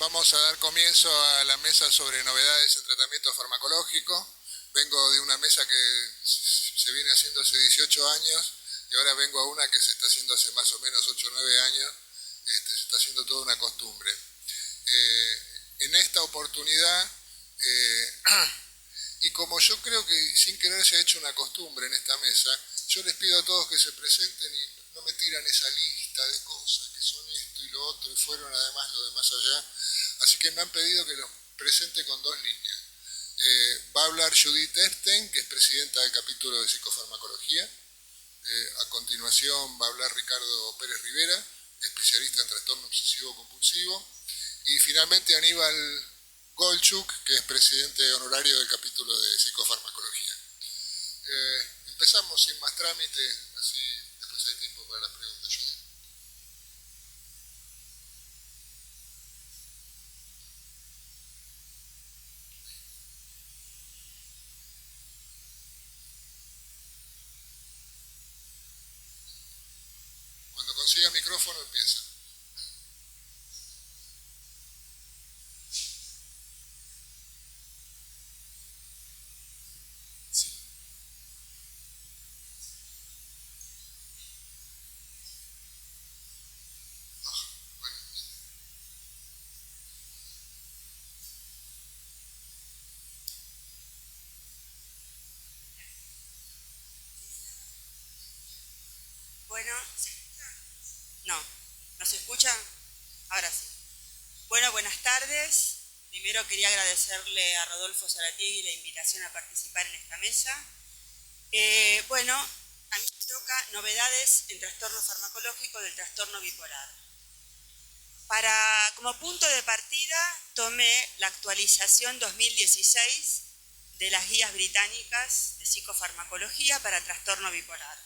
Vamos a dar comienzo a la mesa sobre novedades en tratamiento farmacológico. Vengo de una mesa que se viene haciendo hace 18 años y ahora vengo a una que se está haciendo hace más o menos 8 o 9 años. Se está haciendo toda una costumbre. En esta oportunidad, y como yo creo que sin querer se ha hecho una costumbre en esta mesa, yo les pido a todos que se presenten y no me tiran esa lista de cosas que son esto y lo otro y fueron además lo de más allá. Así que me han pedido que los presente con dos líneas. Va a hablar Judith Epstein, que es presidenta del capítulo de psicofarmacología. A continuación va a hablar Ricardo Pérez Rivera, especialista en trastorno obsesivo compulsivo. Y finalmente Aníbal Golchuk, que es presidente honorario del capítulo de psicofarmacología. Empezamos sin más trámite, así después hay tiempo para las preguntas. Judith. Cuando consiga micrófono empieza. Bueno, no, ¿no se escucha? Ahora sí. Bueno, buenas tardes. Primero quería agradecerle a Rodolfo Zaratiegui la invitación a participar en esta mesa. Bueno, a mí me toca novedades en trastorno farmacológico del trastorno bipolar. Como punto de partida tomé la actualización 2016 de las guías británicas de psicofarmacología para trastorno bipolar.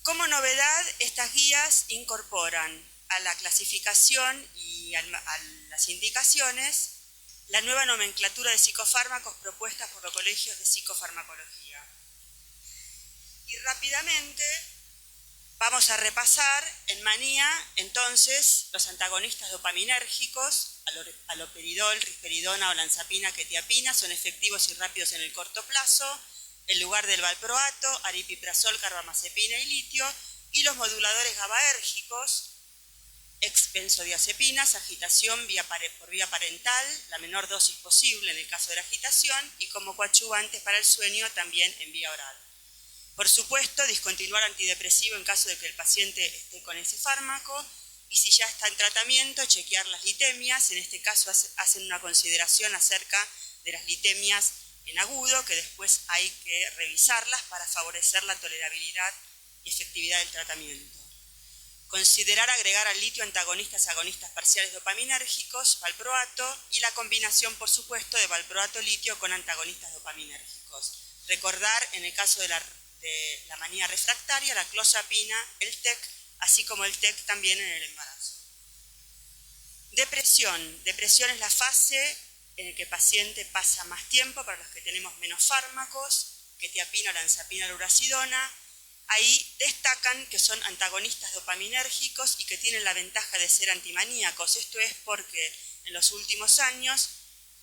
Como novedad, estas guías incorporan a la clasificación y a las indicaciones la nueva nomenclatura de psicofármacos propuestas por los colegios de psicofarmacología. Y rápidamente vamos a repasar en manía, entonces, los antagonistas dopaminérgicos, aloperidol, risperidona, olanzapina, quetiapina, son efectivos y rápidos en el corto plazo, en lugar del valproato, aripiprazol, carbamazepina y litio, y los moduladores GABAérgicos, ex-benzodiazepinas, agitación por vía parental, la menor dosis posible en el caso de la agitación, y como coadyuvantes para el sueño también en vía oral. Por supuesto, discontinuar antidepresivo en caso de que el paciente esté con ese fármaco, y si ya está en tratamiento, chequear las litemias. En este caso hacen una consideración acerca de las litemias en agudo, que después hay que revisarlas para favorecer la tolerabilidad y efectividad del tratamiento. Considerar agregar al litio antagonistas agonistas parciales dopaminérgicos, valproato, y la combinación, por supuesto, de valproato-litio con antagonistas dopaminérgicos. Recordar, en el caso de la manía refractaria, la clozapina, el TEC, así como el TEC también en el embarazo. Depresión. Depresión es la fase en el que el paciente pasa más tiempo, para los que tenemos menos fármacos, quetiapina, olanzapina, lurasidona. Ahí destacan que son antagonistas dopaminérgicos y que tienen la ventaja de ser antimaníacos. Esto es porque en los últimos años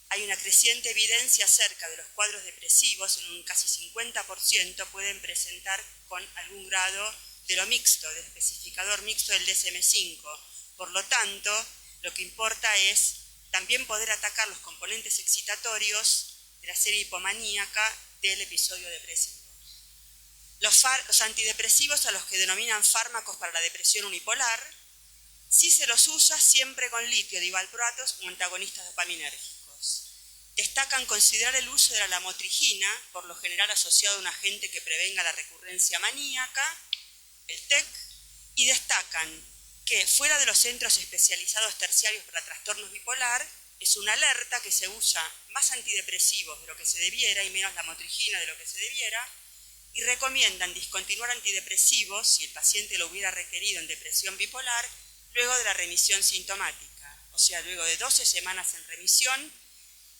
hay una creciente evidencia acerca de los cuadros depresivos, en un casi 50% pueden presentar con algún grado de lo mixto, del especificador mixto del DSM-5. Por lo tanto, lo que importa es también poder atacar los componentes excitatorios de la serie hipomaníaca del episodio depresivo. Los antidepresivos, a los que denominan fármacos para la depresión unipolar, sí se los usa siempre con litio, divalproatos o antagonistas dopaminérgicos. Destacan considerar el uso de la lamotrigina, por lo general asociado a un agente que prevenga la recurrencia maníaca, el TEC, y destacan que fuera de los centros especializados terciarios para trastornos bipolar, es una alerta que se usa más antidepresivos de lo que se debiera y menos lamotrigina de lo que se debiera, y recomiendan discontinuar antidepresivos, si el paciente lo hubiera requerido en depresión bipolar, luego de la remisión sintomática, o sea, luego de 12 semanas en remisión,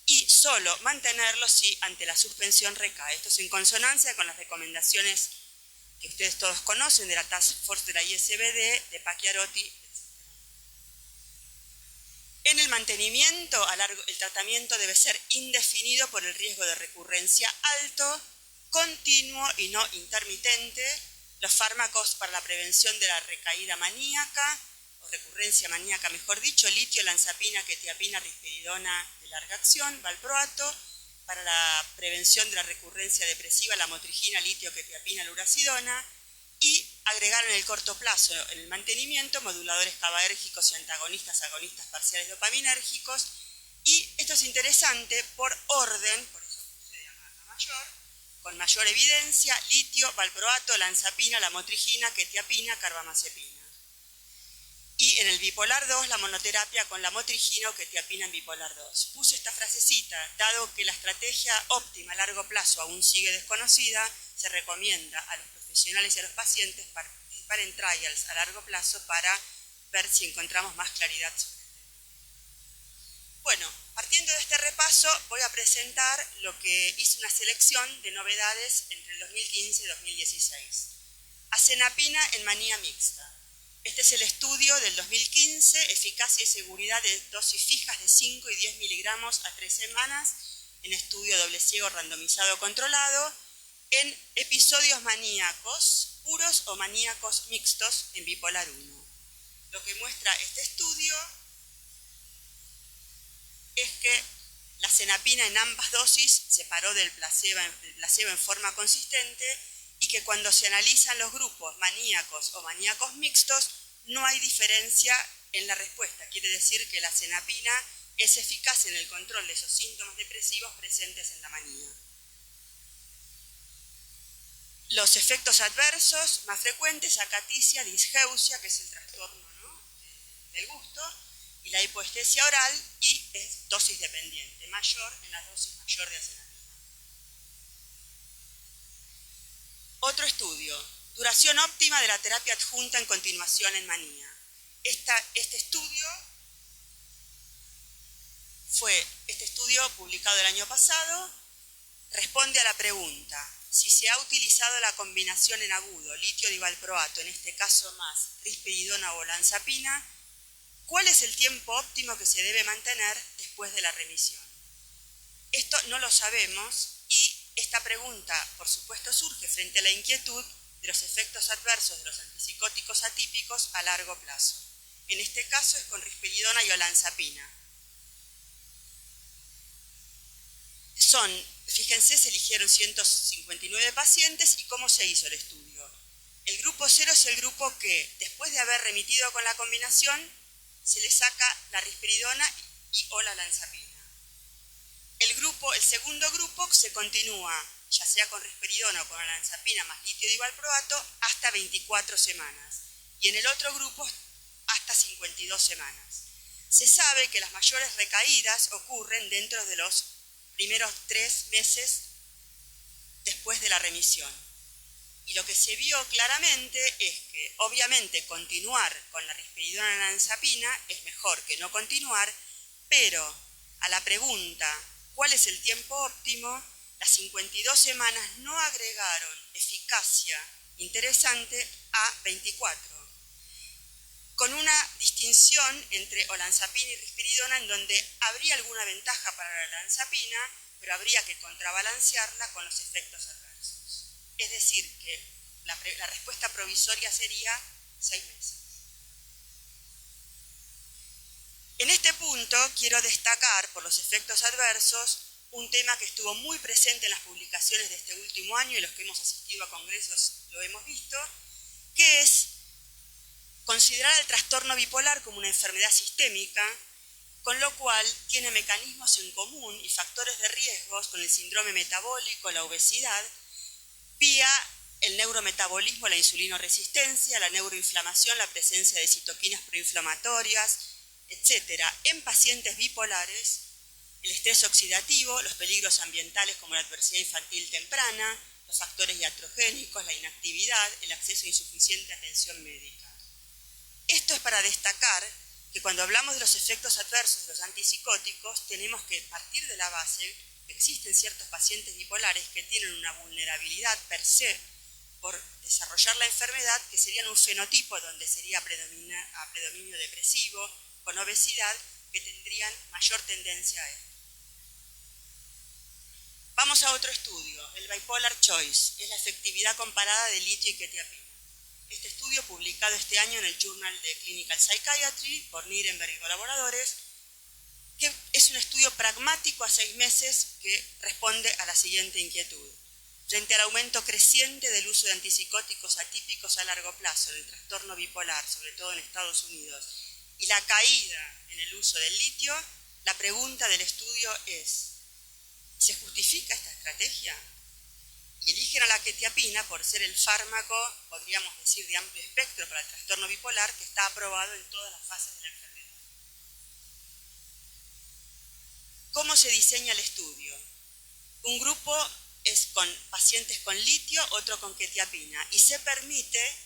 y solo mantenerlo si ante la suspensión recae. Esto es en consonancia con las recomendaciones que ustedes todos conocen de la Task Force de la ISBD, de Pacchiarotti, etc. En el mantenimiento, el tratamiento debe ser indefinido por el riesgo de recurrencia alto, continuo y no intermitente. Los fármacos para la prevención de la recaída maníaca, o recurrencia maníaca mejor dicho, litio, olanzapina, quetiapina, risperidona de larga acción, valproato. Para la prevención de la recurrencia depresiva, la motrigina, litio, quetiapina, luracidona. Y agregar en el corto plazo, en el mantenimiento, moduladores GABAérgicos y antagonistas, agonistas parciales dopaminérgicos. Y esto es interesante por orden, por eso puse de a mayor, con mayor evidencia, litio, valproato, olanzapina, lamotrigina, quetiapina, carbamazepina. Y en el bipolar 2, la monoterapia con lamotrigina o quetiapina en bipolar 2. Puse esta frasecita, dado que la estrategia óptima a largo plazo aún sigue desconocida, se recomienda a los profesionales y a los pacientes participar en trials a largo plazo para ver si encontramos más claridad sobre el tema. Bueno, partiendo de este repaso, voy a presentar lo que hice una selección de novedades entre el 2015 y 2016. Asenapina en manía mixta. Este es el estudio del 2015, eficacia y seguridad de dosis fijas de 5 y 10 miligramos a 3 semanas, en estudio doble ciego randomizado controlado, en episodios maníacos puros o maníacos mixtos en bipolar 1. Lo que muestra este estudio es que la asenapina en ambas dosis se separó del placebo en forma consistente y que cuando se analizan los grupos maníacos o maníacos mixtos no hay diferencia en la respuesta. Quiere decir que la asenapina es eficaz en el control de esos síntomas depresivos presentes en la manía. Los efectos adversos más frecuentes, acaticia, disgeusia, que es el trastorno, ¿no?, del gusto, y la hipoestesia oral, y es dosis dependiente, mayor en la dosis mayor de asenapina. Otro estudio, duración óptima de la terapia adjunta en continuación en manía. Este estudio publicado el año pasado responde a la pregunta: si se ha utilizado la combinación en agudo, litio y valproato, en este caso más risperidona o olanzapina, ¿cuál es el tiempo óptimo que se debe mantener después de la remisión? Esto no lo sabemos y esta pregunta, por supuesto, surge frente a la inquietud de los efectos adversos de los antipsicóticos atípicos a largo plazo. En este caso es con risperidona y olanzapina. Fíjense, se eligieron 159 pacientes y ¿cómo se hizo el estudio? El grupo 0 es el grupo que, después de haber remitido con la combinación, se le saca la risperidona y o la olanzapina. El segundo grupo se continúa, ya sea con risperidona o con olanzapina más litio y valproato, hasta 24 semanas. Y en el otro grupo, hasta 52 semanas. Se sabe que las mayores recaídas ocurren dentro de los primeros 3 meses después de la remisión. Y lo que se vio claramente es que, obviamente, continuar con la risperidona y la olanzapina es mejor que no continuar, pero a la pregunta ¿cuál es el tiempo óptimo?, las 52 semanas no agregaron eficacia interesante a 24, con una distinción entre olanzapina y risperidona en donde habría alguna ventaja para la olanzapina, pero habría que contrabalancearla con los efectos adversos. Es decir, que la respuesta provisoria sería 6 meses. En este punto quiero destacar, por los efectos adversos, un tema que estuvo muy presente en las publicaciones de este último año y los que hemos asistido a congresos lo hemos visto, que es considerar el trastorno bipolar como una enfermedad sistémica, con lo cual tiene mecanismos en común y factores de riesgos con el síndrome metabólico, la obesidad, vía el neurometabolismo, la insulinoresistencia, la neuroinflamación, la presencia de citoquinas proinflamatorias, etc. En pacientes bipolares, el estrés oxidativo, los peligros ambientales como la adversidad infantil temprana, los factores iatrogénicos, la inactividad, el acceso a insuficiente atención médica. Esto es para destacar que cuando hablamos de los efectos adversos de los antipsicóticos, tenemos que partir de la base que existen ciertos pacientes bipolares que tienen una vulnerabilidad per se por desarrollar la enfermedad, que serían un fenotipo donde sería predominio depresivo, con obesidad, que tendrían mayor tendencia a esto. Vamos a otro estudio, el Bipolar Choice, es la efectividad comparada de litio y quetiapina. Este estudio, publicado este año en el Journal de Clinical Psychiatry por Nirenberg y colaboradores, que es un estudio pragmático a 6 meses que responde a la siguiente inquietud. Frente al aumento creciente del uso de antipsicóticos atípicos a largo plazo en el trastorno bipolar, sobre todo en Estados Unidos, y la caída en el uso del litio, la pregunta del estudio es: ¿se justifica esta estrategia? Y eligen a la quetiapina por ser el fármaco, podríamos decir, de amplio espectro para el trastorno bipolar, que está aprobado en todas las fases de la enfermedad. ¿Cómo se diseña el estudio? Un grupo es con pacientes con litio, otro con quetiapina, y se permite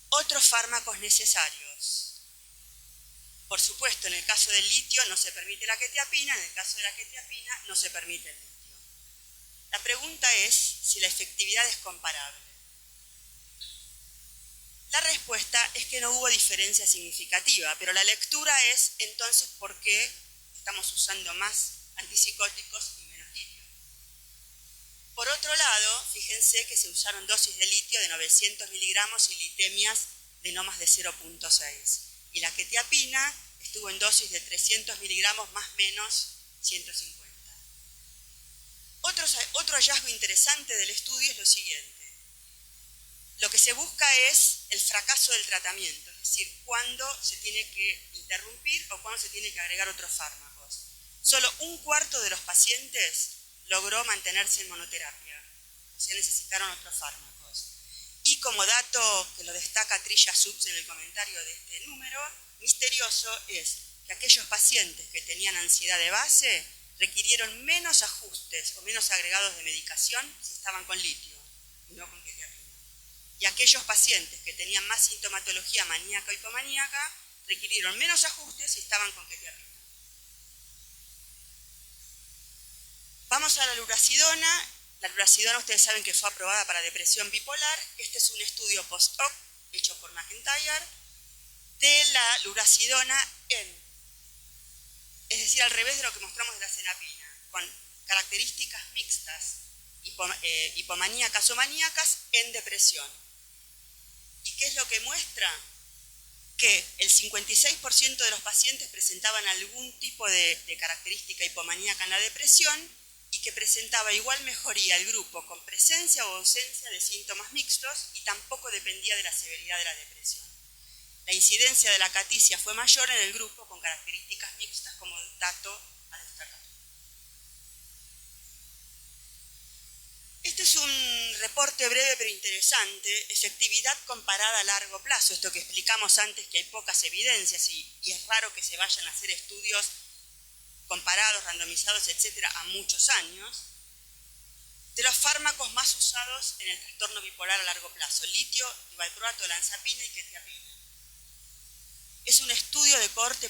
otros fármacos necesarios. Por supuesto, en el caso del litio no se permite la quetiapina, en el caso de la quetiapina no se permite el litio. La pregunta es si la efectividad es comparable. La respuesta es que no hubo diferencia significativa, pero la lectura es entonces por qué estamos usando más antipsicóticos y menos litio. Por otro lado, fíjense que se usaron dosis de litio de 900 miligramos y litemias de no más de 0.6. Y la quetiapina estuvo en dosis de 300 miligramos más menos 150. Otro hallazgo interesante del estudio es lo siguiente. Lo que se busca es el fracaso del tratamiento, es decir, cuándo se tiene que interrumpir o cuándo se tiene que agregar otros fármacos. Solo 1/4 de los pacientes logró mantenerse en monoterapia, o sea, necesitaron otros fármacos. Y como dato que lo destaca Trilla Subs en el comentario de este número, misterioso es que aquellos pacientes que tenían ansiedad de base requirieron menos ajustes o menos agregados de medicación si estaban con litio y no con quetiapina. Y aquellos pacientes que tenían más sintomatología maníaca o hipomaníaca requirieron menos ajustes si estaban con quetiapina. Vamos a la lurasidona. La lurasidona, ustedes saben que fue aprobada para depresión bipolar. Este es un estudio post-hoc hecho por McIntyre de la lurasidona es decir, al revés de lo que mostramos de la cenapina, con características mixtas, hipomaníacas o maníacas en depresión. ¿Y qué es lo que muestra? Que el 56% de los pacientes presentaban algún tipo de característica hipomaníaca en la depresión y que presentaba igual mejoría el grupo con presencia o ausencia de síntomas mixtos y tampoco dependía de la severidad de la depresión. La incidencia de la acaticia fue mayor en el grupo con características mixtas como dato a destacar. Este es un reporte breve pero interesante, efectividad comparada a largo plazo, esto que explicamos antes que hay pocas evidencias y es raro que se vayan a hacer estudios comparados, randomizados, etcétera, a muchos años, de los fármacos más usados en el trastorno bipolar a largo plazo, litio, divalproato, olanzapina y quetiapina. Es un estudio de cohorte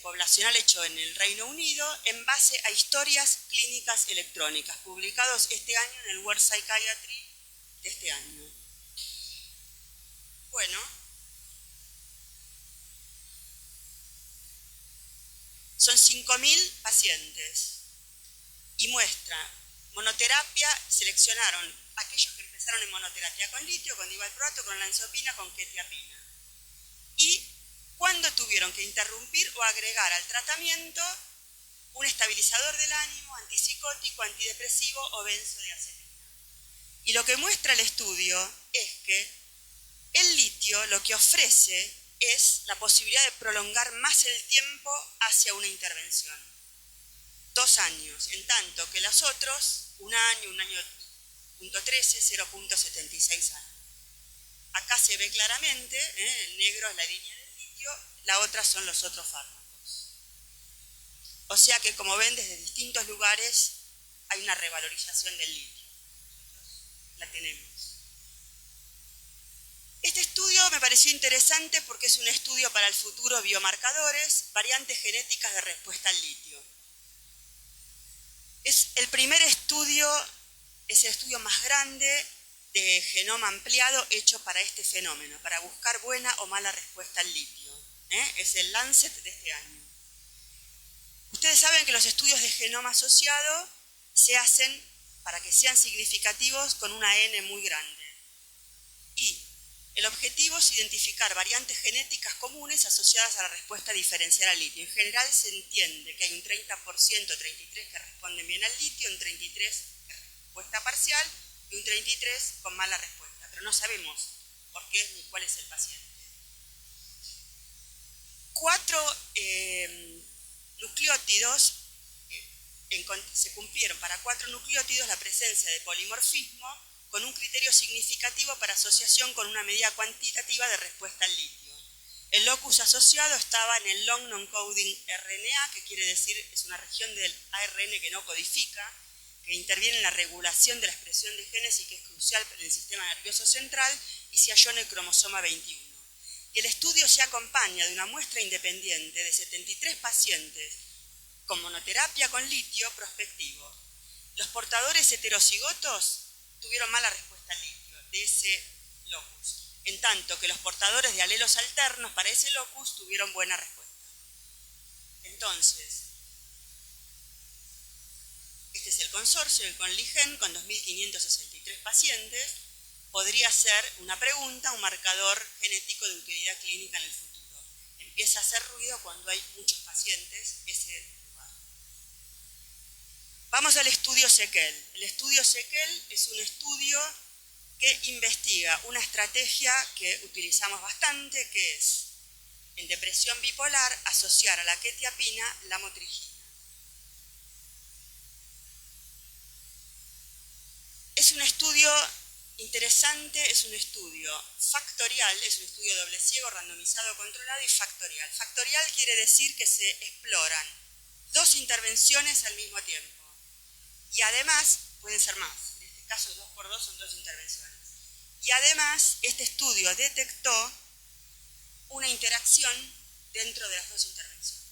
poblacional hecho en el Reino Unido en base a historias clínicas electrónicas, publicados este año en el World Psychiatry de este año. Bueno, son 5.000 pacientes y muestra monoterapia, seleccionaron aquellos que empezaron en monoterapia con litio, con divalproato, con olanzapina, con quetiapina. Y cuando tuvieron que interrumpir o agregar al tratamiento un estabilizador del ánimo, antipsicótico, antidepresivo o benzodiazepina. Y lo que muestra el estudio es que el litio lo que ofrece es la posibilidad de prolongar más el tiempo hacia una intervención. 2 años, en tanto que los otros, 1 año, 1 año, 0.13, 0.76 años. Acá se ve claramente, el negro es la línea del litio, la otra son los otros fármacos. O sea que, como ven, desde distintos lugares hay una revalorización del litio. Nosotros la tenemos. Este estudio me pareció interesante porque es un estudio para el futuro biomarcadores, variantes genéticas de respuesta al litio. Es el primer estudio, es el estudio más grande de genoma ampliado hecho para este fenómeno, para buscar buena o mala respuesta al litio. Es el Lancet de este año. Ustedes saben que los estudios de genoma asociado se hacen para que sean significativos con una N muy grande. Y el objetivo es identificar variantes genéticas comunes asociadas a la respuesta diferencial al litio. En general se entiende que hay un 30%, 33% que responden bien al litio, un 33% que respuesta parcial y un 33% con mala respuesta. Pero no sabemos por qué ni cuál es el paciente. 4 nucleótidos, se cumplieron para 4 nucleótidos la presencia de polimorfismo con un criterio significativo para asociación con una medida cuantitativa de respuesta al litio. El locus asociado estaba en el long non-coding RNA, que quiere decir es una región del ARN que no codifica, que interviene en la regulación de la expresión de genes y que es crucial para el sistema nervioso central, y se halló en el cromosoma 21. Y el estudio se acompaña de una muestra independiente de 73 pacientes con monoterapia con litio prospectivo. Los portadores heterocigotos tuvieron mala respuesta al litio de ese locus, en tanto que los portadores de alelos alternos para ese locus tuvieron buena respuesta. Entonces, este es el consorcio, el CONLIGEN, con 2.563 pacientes. Podría ser una pregunta, un marcador genético de utilidad clínica en el futuro. Empieza a hacer ruido cuando hay muchos pacientes, ese lugar. Vamos al estudio SEQUEL. El estudio SEQUEL es un estudio que investiga una estrategia que utilizamos bastante, que es, en depresión bipolar, asociar a la quetiapina la motrigina. Es un estudio interesante, es un estudio factorial, es un estudio doble ciego, randomizado, controlado y factorial. Factorial quiere decir que se exploran 2 intervenciones al mismo tiempo. Y además, pueden ser más, en este caso 2 por 2 son 2 intervenciones. Y además, este estudio detectó una interacción dentro de las 2 intervenciones.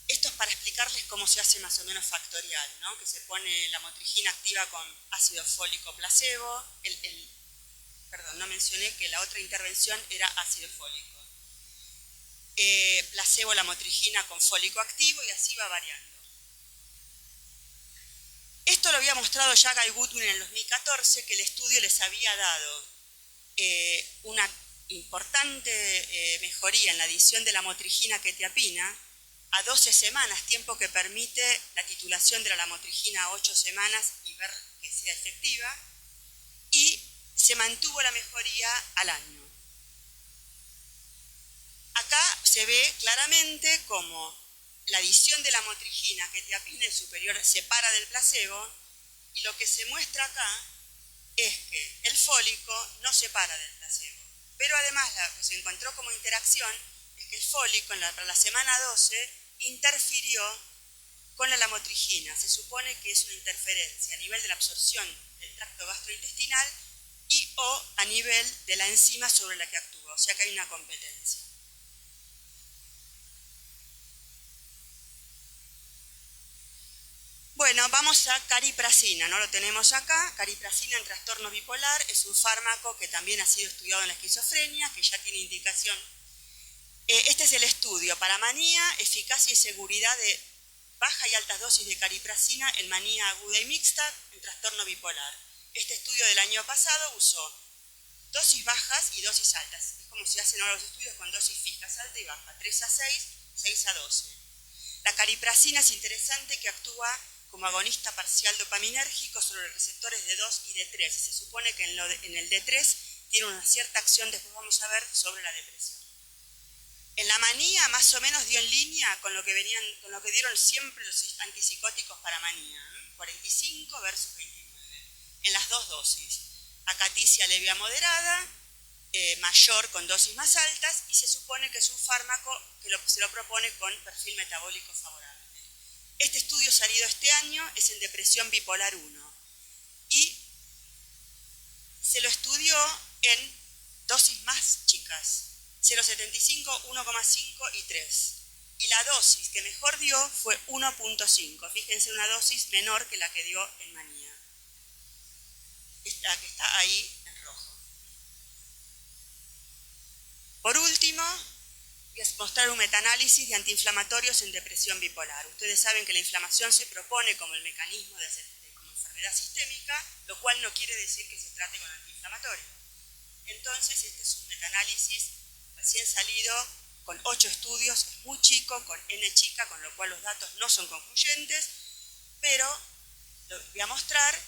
Esto es para explicarles cómo se hace más o menos factorial, ¿no? Que se pone la motrigina activa con ácido fólico placebo. Perdón, no mencioné que la otra intervención era ácido fólico. Placebo la motrigina con fólico activo y así va variando. Esto lo había mostrado ya Guy Goodwin en el 2014, que el estudio les había dado una importante mejoría en la adición de la motrigina quetiapina a 12 semanas, tiempo que permite la titulación de la lamotrigina a 8 semanas y ver que sea efectiva, y se mantuvo la mejoría al año. Acá se ve claramente cómo la adición de la motrigina quetiapina es superior, separa del placebo, y lo que se muestra acá es que el fólico no separa del placebo. Pero además lo que se encontró como interacción es que el fólico para la semana 12 interfirió con la lamotrigina. Se supone que es una interferencia a nivel de la absorción del tracto gastrointestinal y o a nivel de la enzima sobre la que actúa, o sea que hay una competencia. Bueno, vamos a cariprazina, ¿no? Lo tenemos acá. Cariprazina en trastorno bipolar es un fármaco que también ha sido estudiado en la esquizofrenia, que ya tiene indicación. Este es el estudio para manía, eficacia y seguridad de baja y altas dosis de cariprazina en manía aguda y mixta en trastorno bipolar. Este estudio del año pasado usó dosis bajas y dosis altas. Es como se hacen ahora los estudios con dosis fijas, alta y baja, 3 a 6, 6 a 12. La cariprazina es interesante que actúa como agonista parcial dopaminérgico sobre los receptores de 2 y de 3. Se supone que en el D3 tiene una cierta acción, después vamos a ver, sobre la depresión. En la manía más o menos dio en línea con lo que dieron siempre los antipsicóticos para manía, 45 versus 29, en las 2 dosis. Acaticia leve a moderada, mayor con dosis más altas, y se supone que es un fármaco que se lo propone con perfil metabólico favorable. Este estudio salido este año es en depresión bipolar 1 y se lo estudió en dosis más chicas, 0,75, 1,5 y 3. Y la dosis que mejor dio fue 1,5. Fíjense, una dosis menor que la que dio en manía. Esta que está ahí en rojo. Por último, Voy a mostrar un metaanálisis de antiinflamatorios en depresión bipolar. Ustedes saben que la inflamación se propone como el mecanismo como enfermedad sistémica, lo cual no quiere decir que se trate con antiinflamatorio. Entonces, este es un metaanálisis recién salido con 8 estudios, muy chico, con N chica, con lo cual los datos no son concluyentes, pero lo voy a mostrar.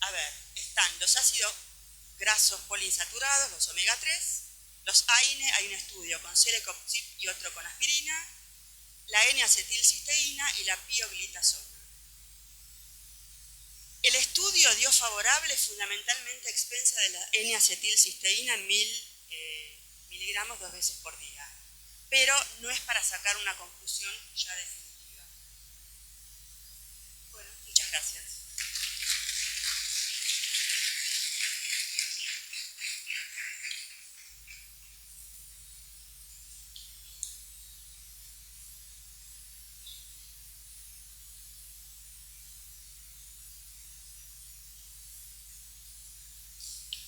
A ver, están los ácidos grasos poliinsaturados, los omega 3, los AINE, hay un estudio con celecoxib y otro con aspirina, la N-acetilcisteína y la pioglitazona. El estudio dio favorable fundamentalmente a expensa de la N-acetilcisteína en 1000 miligramos 2 veces por día, pero no es para sacar una conclusión ya definitiva. Bueno, muchas gracias.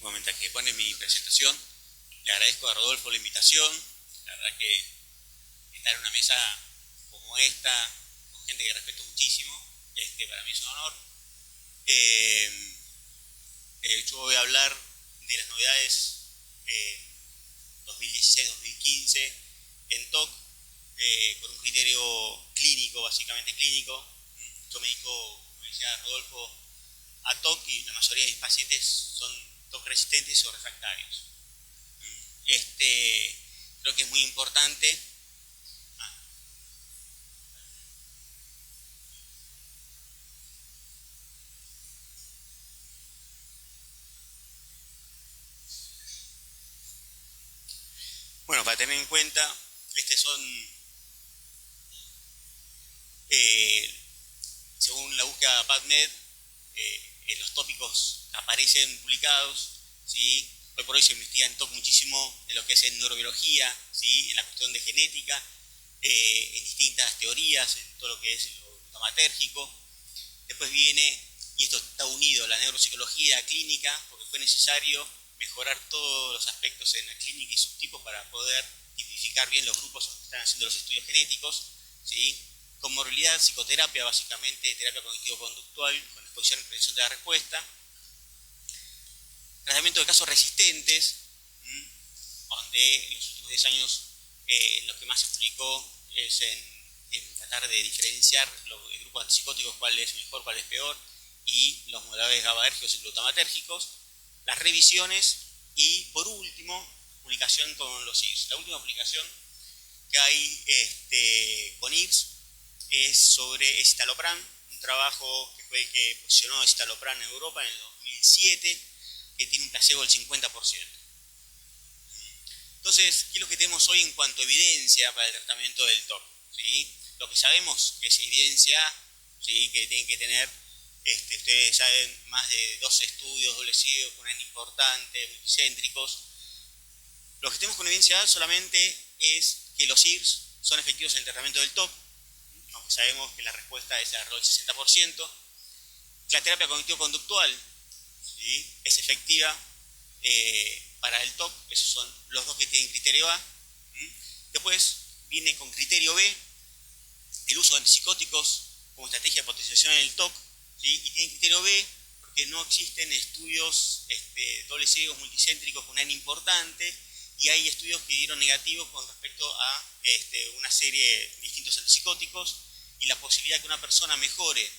Mientras que pone mi presentación, le agradezco a Rodolfo la invitación. La verdad que estar en una mesa como esta, con gente que respeto muchísimo, para mí es un honor. Yo voy a hablar de las novedades 2016-2015 en TOC, con un criterio clínico, básicamente clínico. Yo me dedico, como decía Rodolfo, a TOC y la mayoría de mis pacientes son TOC resistentes o refractarios. Creo que es muy importante. Bueno, para tener en cuenta, son, según la búsqueda PubMed, los tópicos que aparecen publicados, ¿sí? Hoy por hoy se investiga en TOC muchísimo en lo que es en neurobiología, ¿sí? En la cuestión de genética, en distintas teorías, en todo lo que es lo glutamatérgico. Después viene, y esto está unido a la neuropsicología y a la clínica, porque fue necesario mejorar todos los aspectos en la clínica y subtipos para poder tipificar bien los grupos que están haciendo los estudios genéticos, ¿sí? Comorbilidad, psicoterapia, básicamente terapia cognitivo-conductual, con exposición y prevención de la respuesta. Tratamiento de casos resistentes, donde en los últimos 10 años lo que más se publicó es en tratar de diferenciar los grupos antipsicóticos, cuál es mejor, cuál es peor, y los moduladores GABAérgicos y glutamatérgicos, las revisiones y, por último, publicación con los IRS. La última publicación que hay con IRS es sobre escitalopram, un trabajo que fue el que posicionó escitalopram en Europa en el 2007, que tiene un placebo del 50%. Entonces, ¿qué es lo que tenemos hoy en cuanto a evidencia para el tratamiento del TOC? ¿Sí? Lo que sabemos que es evidencia, ¿sí? Que tienen que tener, ustedes saben, más de 12 estudios doble ciego con N importante, multicéntricos. Lo que tenemos con evidencia solamente es que los IRS son efectivos en el tratamiento del TOC, aunque sabemos que la respuesta es alrededor del 60%. La terapia cognitivo-conductual, ¿sí? Es efectiva para el TOC, esos son los dos que tienen criterio A. Después viene con criterio B el uso de antipsicóticos como estrategia de potenciación en el TOC, ¿sí? Y tiene criterio B porque no existen estudios doble ciegos multicéntricos con N importante, y hay estudios que dieron negativos con respecto a una serie de distintos antipsicóticos, y la posibilidad de que una persona mejore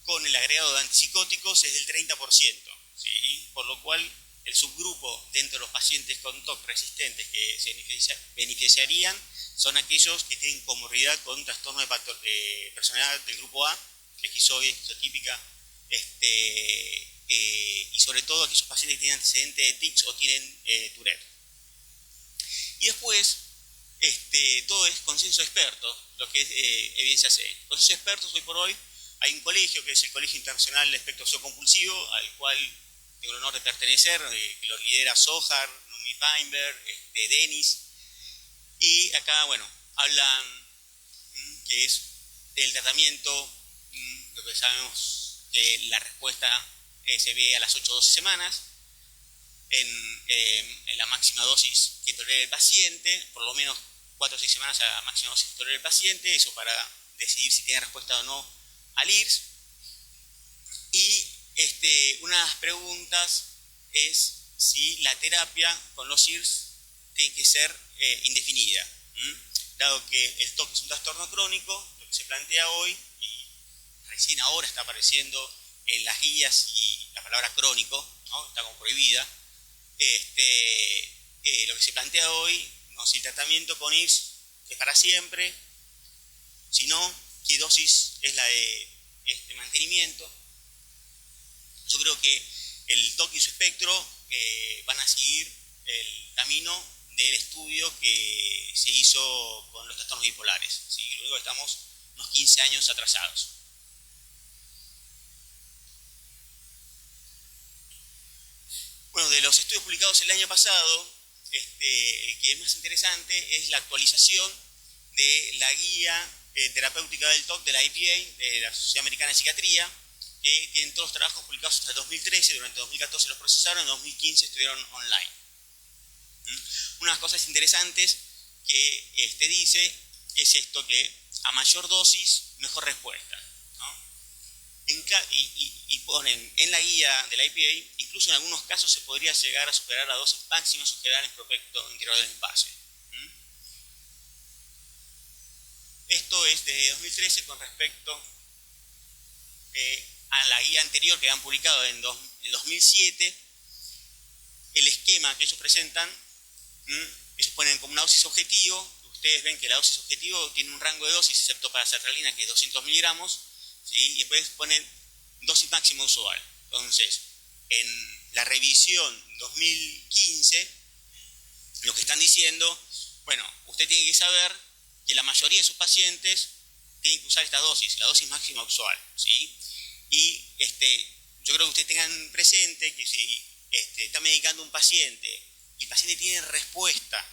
con el agregado de antipsicóticos es del 30%, ¿sí? Por lo cual el subgrupo dentro de los pacientes con TOC resistentes que se beneficiarían son aquellos que tienen comorbilidad con trastorno de personalidad del grupo A, esquizoide, esquizotípica, y sobre todo aquellos pacientes que tienen antecedentes de tics o tienen Tourette. Y después, todo es consenso experto, lo que es evidencia C. Consenso expertos hoy por hoy, hay un colegio que es el Colegio Internacional de Espectro Obsesivo-Compulsivo, al cual tengo el honor de pertenecer, que lo lidera Sohar, Nomi Feinberg, Denis, y acá, bueno, hablan que es el tratamiento, lo que sabemos que la respuesta se ve a las 8 o 12 semanas, en la máxima dosis que tolere el paciente, por lo menos 4 o 6 semanas a la máxima dosis que tolere el paciente, eso para decidir si tiene respuesta o no al IRS. Y unas preguntas es si la terapia con los IRS tiene que ser indefinida. Dado que el TOC es un trastorno crónico, lo que se plantea hoy, y recién ahora está apareciendo en las guías y la palabra crónico, ¿no? Está como prohibida, lo que se plantea hoy, no, si el tratamiento con IRS es para siempre, si no, qué dosis es la de mantenimiento. Yo creo que el TOC y su espectro van a seguir el camino del estudio que se hizo con los trastornos bipolares, ¿sí? Luego estamos unos 15 años atrasados. Bueno, de los estudios publicados el año pasado, el que es más interesante es la actualización de la guía terapéutica del TOC de la APA, de la Sociedad Americana de Psiquiatría, que tienen todos los trabajos publicados hasta el 2013, durante 2014 los procesaron, en 2015 estuvieron online. Unas cosas interesantes que dice es esto, que a mayor dosis, mejor respuesta, ¿no? Y ponen en la guía de la IPA, incluso en algunos casos se podría llegar a superar la dosis máxima sugerida en el prospecto interior del envase. Esto es de 2013 con respecto a la guía anterior que han publicado en 2007. El esquema que ellos presentan, ellos ponen como una dosis objetivo. Ustedes ven que la dosis objetivo tiene un rango de dosis, excepto para sertralina, que es 200 miligramos, ¿sí? Y después ponen dosis máxima usual. Entonces, en la revisión 2015, lo que están diciendo, bueno, usted tiene que saber que la mayoría de sus pacientes tienen que usar esta dosis, la dosis máxima usual, ¿sí? Y yo creo que ustedes tengan presente que si está medicando a un paciente y el paciente tiene respuesta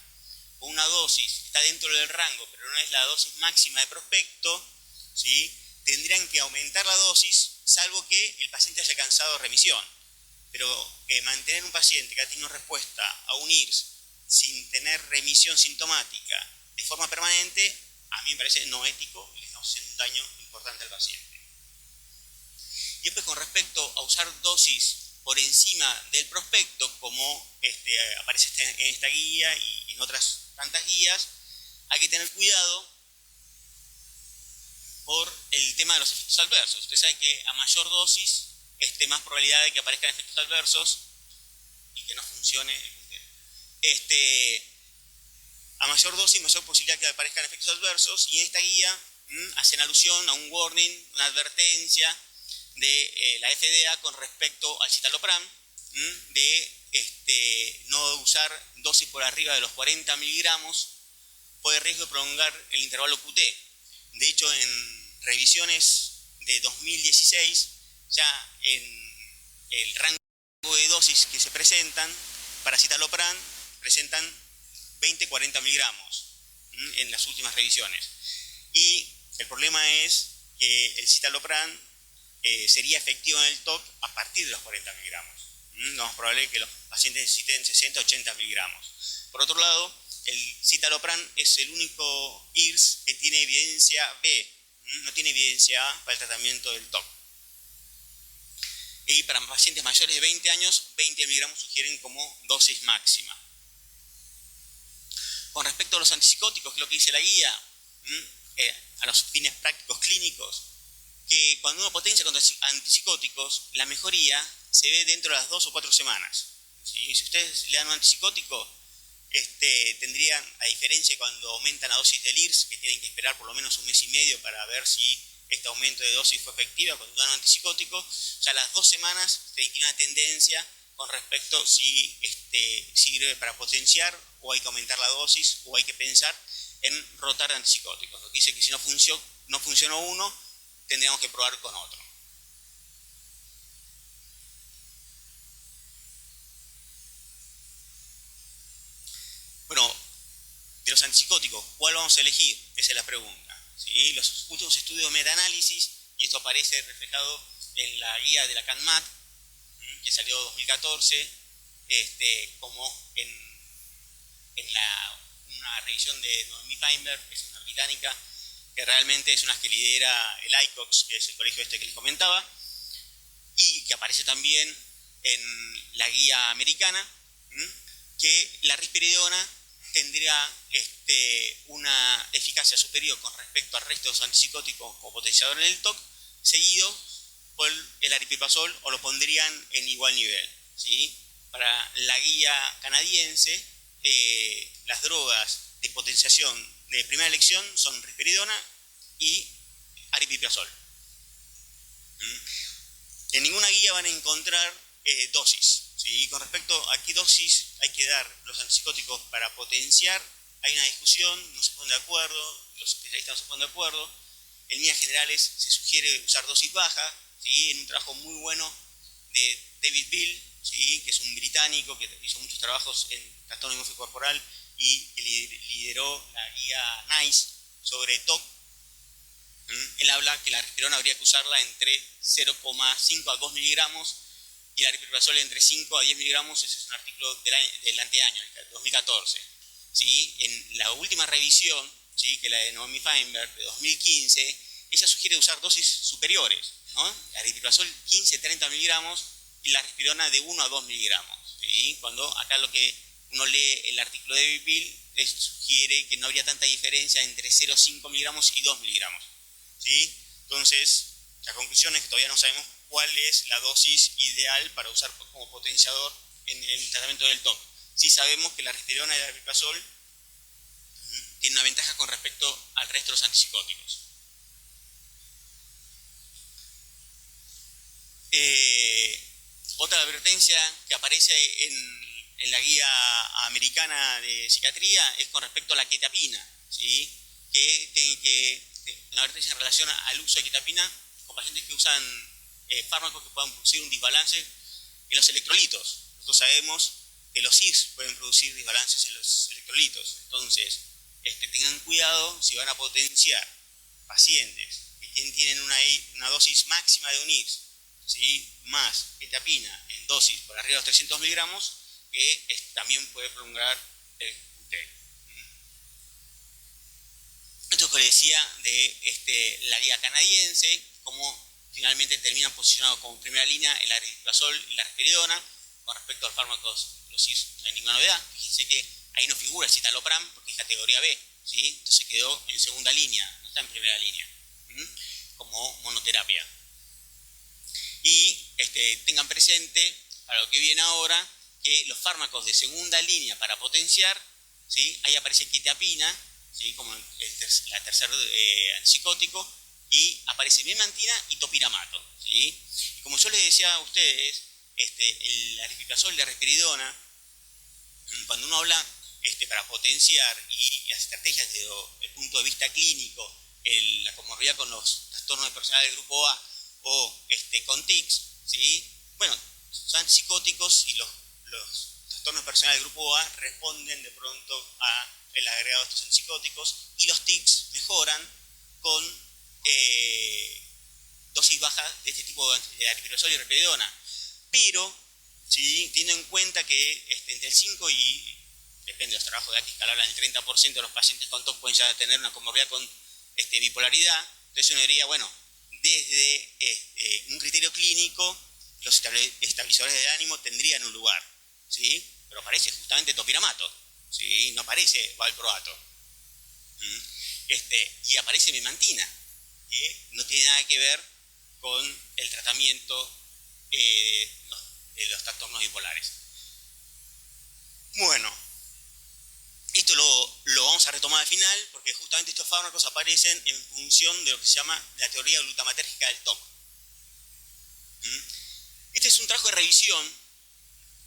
con una dosis que está dentro del rango, pero no es la dosis máxima de prospecto, ¿sí? Tendrían que aumentar la dosis, salvo que el paciente haya alcanzado remisión. Pero mantener un paciente que ha tenido respuesta a un IRS sin tener remisión sintomática de forma permanente, a mí me parece no ético y le estamos haciendo un daño importante al paciente. Y después, con respecto a usar dosis por encima del prospecto, como aparece en esta guía y en otras tantas guías, hay que tener cuidado por el tema de los efectos adversos. Usted sabe que a mayor dosis, más probabilidad de que aparezcan efectos adversos y que no funcione el puntero. A mayor dosis, mayor posibilidad de que aparezcan efectos adversos, y en esta guía hacen alusión a un warning, una advertencia de la FDA con respecto al citalopram, de no usar dosis por arriba de los 40 miligramos por el riesgo de prolongar el intervalo QT. De hecho, en revisiones de 2016, ya en el rango de dosis que se presentan para citalopram, presentan 20-40 miligramos en las últimas revisiones. Y el problema es que el citalopram sería efectivo en el TOC a partir de los 40 miligramos. No es probable que los pacientes necesiten 60-80 miligramos. Por otro lado, el citalopram es el único IRS que tiene evidencia B, no tiene evidencia A para el tratamiento del TOC. Y para pacientes mayores de 20 años, 20 miligramos sugieren como dosis máxima. Con respecto a los antipsicóticos, que es lo que dice la guía, a los fines prácticos clínicos, que cuando uno potencia con antipsicóticos, la mejoría se ve dentro de las 2 o 4 semanas. ¿Sí? Si ustedes le dan un antipsicótico, tendrían, a diferencia de cuando aumentan la dosis del IRS, que tienen que esperar por lo menos un mes y medio para ver si este aumento de dosis fue efectiva, cuando dan un antipsicótico, ya a las 2 semanas tiene una tendencia con respecto si sirve para potenciar, o hay que aumentar la dosis, o hay que pensar en rotar antipsicóticos. Lo que dice que si no funcionó uno, tendríamos que probar con otro. Bueno, de los antipsicóticos, ¿cuál vamos a elegir? Esa es la pregunta. ¿Sí? Los últimos estudios de metaanálisis, y esto aparece reflejado en la guía de la CANMAT, que salió en 2014, como en una revisión de Noemi Feinberg, que es una británica, que realmente es una que lidera el ICOX, que es el colegio que les comentaba, y que aparece también en la guía americana, que la risperidona tendría una eficacia superior con respecto al resto de los antipsicóticos como potenciador en el TOC, seguido por el aripiprazol, o lo pondrían en igual nivel, ¿sí? Para la guía canadiense, las drogas de potenciación de primera elección son risperidona y aripiprazol. En ninguna guía van a encontrar dosis, ¿sí? Con respecto a qué dosis hay que dar los antipsicóticos para potenciar, hay una discusión, no se ponen de acuerdo, los especialistas no se ponen de acuerdo. En líneas generales se sugiere usar dosis bajas, ¿sí? En un trabajo muy bueno de David Bill, ¿sí? Que es un británico que hizo muchos trabajos en trastorno hemófico corporal y que lideró la guía NICE sobre TOC. Él habla que la risperidona habría que usarla entre 0,5 a 2 miligramos y la aripiprazol entre 5 a 10 miligramos. Ese es un artículo del anteaño, el 2014. ¿Sí? En la última revisión, ¿sí? Que es la de Noemi Feinberg de 2015, ella sugiere usar dosis superiores, ¿no? La aripiprazol 15-30 miligramos y la risperidona de 1 a 2 miligramos. ¿Sí? Cuando acá lo que uno lee el artículo de David Bill sugiere que no habría tanta diferencia entre 0,5 miligramos y 2 miligramos. ¿Sí? Entonces, la conclusión es que todavía no sabemos cuál es la dosis ideal para usar como potenciador en el tratamiento del TOC. Sí sabemos que la risperidona y el aripiprazol tienen una ventaja con respecto al resto de los antipsicóticos. Otra advertencia que aparece en la guía americana de psiquiatría es con respecto a la quetiapina, ¿sí? Que tiene que una advertencia en relación al uso de quetiapina con pacientes que usan fármacos que puedan producir un desbalance en los electrolitos. Nosotros sabemos que los CIS pueden producir desbalances en los electrolitos. Entonces, tengan cuidado si van a potenciar pacientes que tienen una dosis máxima de un IX, ¿sí? Más quetiapina en dosis por arriba de los 300 miligramos, que también puede prolongar el QT. Esto que les decía de la guía canadiense, como finalmente terminan posicionados como primera línea el aripiprazol y la risperidona. Con respecto a los fármacos, los CIS, no hay ninguna novedad. Fíjense que ahí no figura el citalopram porque es categoría B, ¿sí? Entonces quedó en segunda línea, no está en primera línea, como monoterapia. Y tengan presente, para lo que viene ahora, que los fármacos de segunda línea para potenciar, ¿sí? Ahí aparece quetiapina, ¿sí? Como la tercer antipsicótico, y aparece memantina y topiramato, ¿sí? Y como yo les decía a ustedes, el aripiprazol y la risperidona, cuando uno habla para potenciar y las estrategias desde el punto de vista clínico, la comorbilidad con los trastornos de personalidad del grupo A o con tics, ¿sí? Bueno, son antipsicóticos y los trastornos de personalidad del grupo A responden de pronto al agregado de estos antipsicóticos, y los tics mejoran con dosis bajas de este tipo de aripiprazol y risperidona. Pero, ¿sí? Teniendo en cuenta que entre el 5 y, depende de los trabajos de Atkins, que hablan del 30% de los pacientes con TOC pueden ya tener una comorbilidad con bipolaridad. Entonces uno diría, bueno, desde un criterio clínico, los estabilizadores del ánimo tendrían un lugar, ¿sí? Pero aparece justamente topiramato, ¿sí? No aparece valproato. Y aparece memantina, que no tiene nada que ver con el tratamiento de los trastornos bipolares. Bueno, esto lo vamos a retomar al final, porque justamente estos fármacos aparecen en función de lo que se llama la teoría glutamatérgica del TOC. Este es un trabajo de revisión,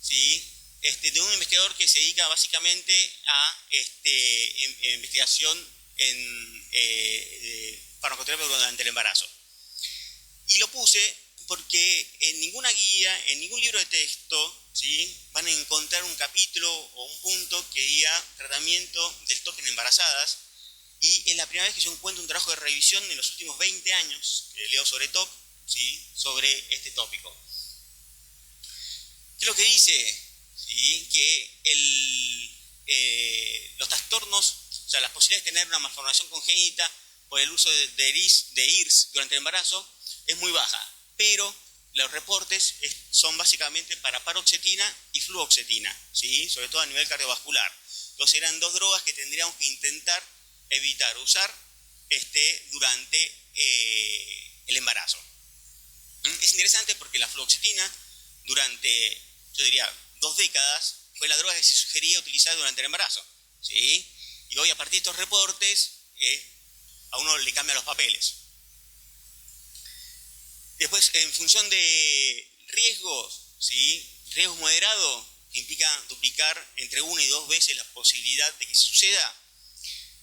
¿sí? De un investigador que se dedica básicamente a investigación en farmacoterapia durante el embarazo. Y lo puse porque en ninguna guía, en ningún libro de texto, ¿sí? Van a encontrar un capítulo o un punto que diga tratamiento del TOC en embarazadas, y es la primera vez que yo encuentro un trabajo de revisión en los últimos 20 años que leo sobre TOC, ¿sí? Sobre este tópico. ¿Qué es lo que dice? ¿sí? Que los trastornos, o sea, las posibilidades de tener una malformación congénita por el uso de IRS durante el embarazo es muy baja, pero los reportes son básicamente para paroxetina y fluoxetina, ¿sí? Sobre todo a nivel cardiovascular. Entonces eran dos drogas que tendríamos que intentar evitar usar durante el embarazo. Es interesante porque la fluoxetina durante, yo diría, 2 décadas fue la droga que se sugería utilizar durante el embarazo, ¿sí? Y hoy a partir de estos reportes a uno le cambian los papeles. Después, en función de riesgos, ¿sí? Riesgo moderado, que implica duplicar entre 1 y 2 veces la posibilidad de que suceda,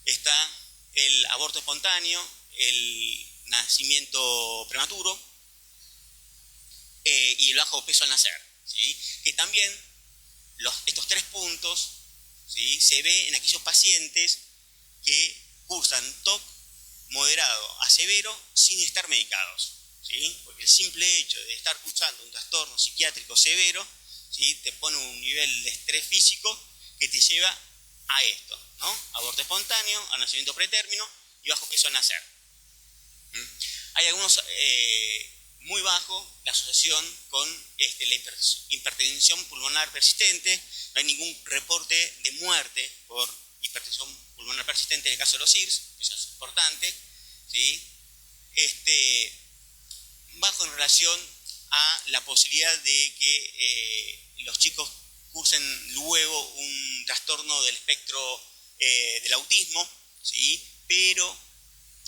está el aborto espontáneo, el nacimiento prematuro y el bajo peso al nacer, ¿sí? Que también estos 3 puntos, ¿sí? Se ve en aquellos pacientes que cursan TOC moderado a severo sin estar medicados, ¿sí? Porque el simple hecho de estar cursando un trastorno psiquiátrico severo, ¿sí? Te pone un nivel de estrés físico que te lleva a esto, ¿no? Aborto espontáneo, a nacimiento pretérmino y bajo peso al nacer. Hay algunos muy bajo la asociación con la hipertensión pulmonar persistente. No hay ningún reporte de muerte por hipertensión pulmonar persistente en el caso de los IRS, eso es importante, ¿sí? Bajo en relación a la posibilidad de que los chicos cursen luego un trastorno del espectro del autismo, ¿sí? Pero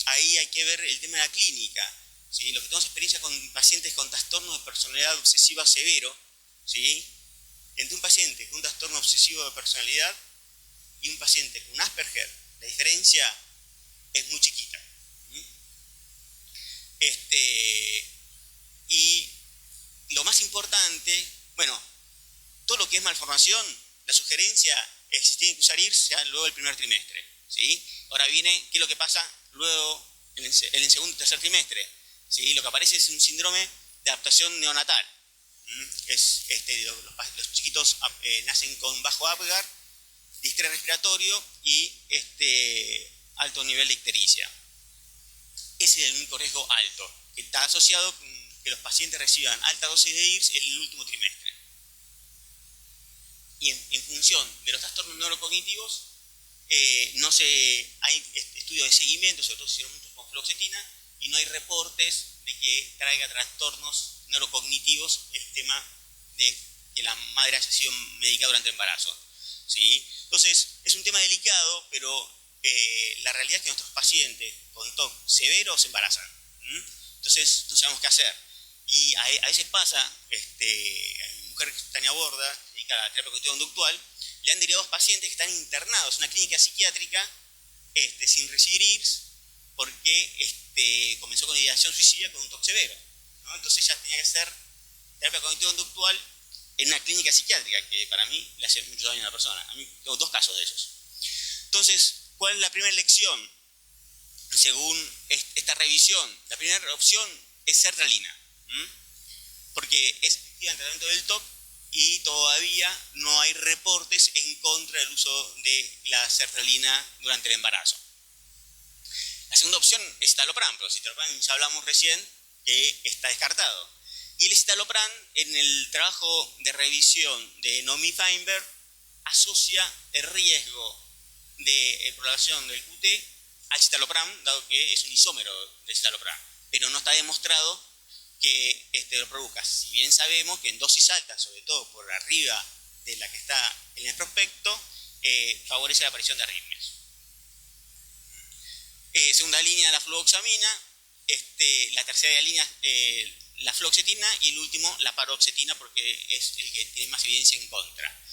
ahí hay que ver el tema de la clínica, ¿sí? Lo que tenemos experiencia con pacientes con trastornos de personalidad obsesiva severo, ¿sí? Entre un paciente con un trastorno obsesivo de personalidad y un paciente con Asperger, la diferencia es muy chiquita. Y lo más importante, bueno, todo lo que es malformación, la sugerencia es que se tiene que usar IRS ya luego del primer trimestre, ¿sí? Ahora viene, ¿qué es lo que pasa luego en el segundo y tercer trimestre? ¿Sí? Lo que aparece es un síndrome de adaptación neonatal. Los chiquitos nacen con bajo Apgar, distrés respiratorio y alto nivel de ictericia. Ese es el único riesgo alto, que está asociado con que los pacientes reciban alta dosis de IRS en el último trimestre. Y en función de los trastornos neurocognitivos, hay estudios de seguimiento, sobre todo se hicieron muchos con fluoxetina, y no hay reportes de que traiga trastornos neurocognitivos el tema de que la madre haya sido medicada durante el embarazo, ¿sí? Entonces, es un tema delicado, pero la realidad es que nuestros pacientes con TOC severo se embarazan. Entonces, no sabemos qué hacer. Y a veces pasa, a mi mujer Tania Borda, dedicada a terapia cognitivo-conductual, le han derivado pacientes que están internados en una clínica psiquiátrica sin recibir IRS porque comenzó con ideación suicida con un TOC severo, ¿no? Entonces ella tenía que hacer terapia cognitivo-conductual en una clínica psiquiátrica, que para mí le hace mucho daño a la persona. A mí tengo 2 casos de esos. Entonces, ¿cuál es la primera lección? Según esta revisión, la primera opción es sertralina, porque es efectiva en el tratamiento del TOC y todavía no hay reportes en contra del uso de la sertralina durante el embarazo. La segunda opción es citalopram, pero citalopram ya hablamos recién que está descartado. Y el citalopram, en el trabajo de revisión de Naomi Feinberg, asocia el riesgo de prolongación del QT al citalopram, dado que es un isómero de citalopram, pero no está demostrado que lo produzca. Si bien sabemos que en dosis altas, sobre todo por arriba de la que está en el prospecto, favorece la aparición de arritmias. Segunda línea, la fluoxamina, la tercera línea, la fluoxetina, y el último, la paroxetina, porque es el que tiene más evidencia en contra.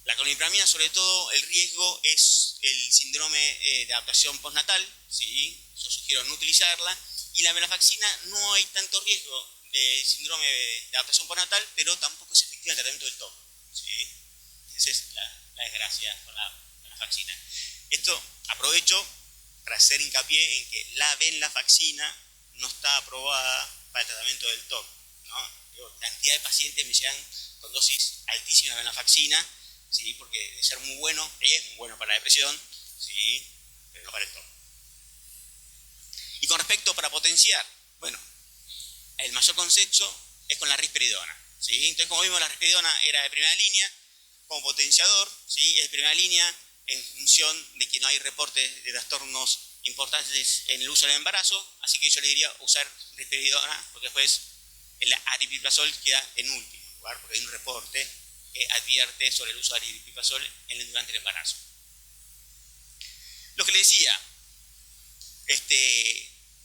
La clonipramina, sobre todo, el riesgo es el síndrome de adaptación postnatal, ¿sí? Yo sugiero no utilizarla. Y la venlafaxina, no hay tanto riesgo de síndrome de adaptación postnatal, pero tampoco es efectiva en el tratamiento del TOC, ¿sí? Esa es la desgracia con la venlafaxina. Esto aprovecho para hacer hincapié en que la venlafaxina no está aprobada para el tratamiento del TOC, ¿no? Cantidad de pacientes me llegan con dosis altísimas de venlafaxina, ¿sí? Porque debe ser muy bueno, y es muy bueno para la depresión, ¿sí? Pero no para el TOC. Y con respecto para potenciar, bueno, el mayor consenso es con la risperidona, ¿sí? Entonces, como vimos, la risperidona era de primera línea, como potenciador, ¿sí? Es de primera línea en función de que no hay reportes de trastornos importantes en el uso del embarazo, así que yo le diría usar risperidona, porque después el aripiprazol queda en último lugar, porque hay un reporte que advierte sobre el uso de aripiprazol durante el embarazo. Lo que le decía,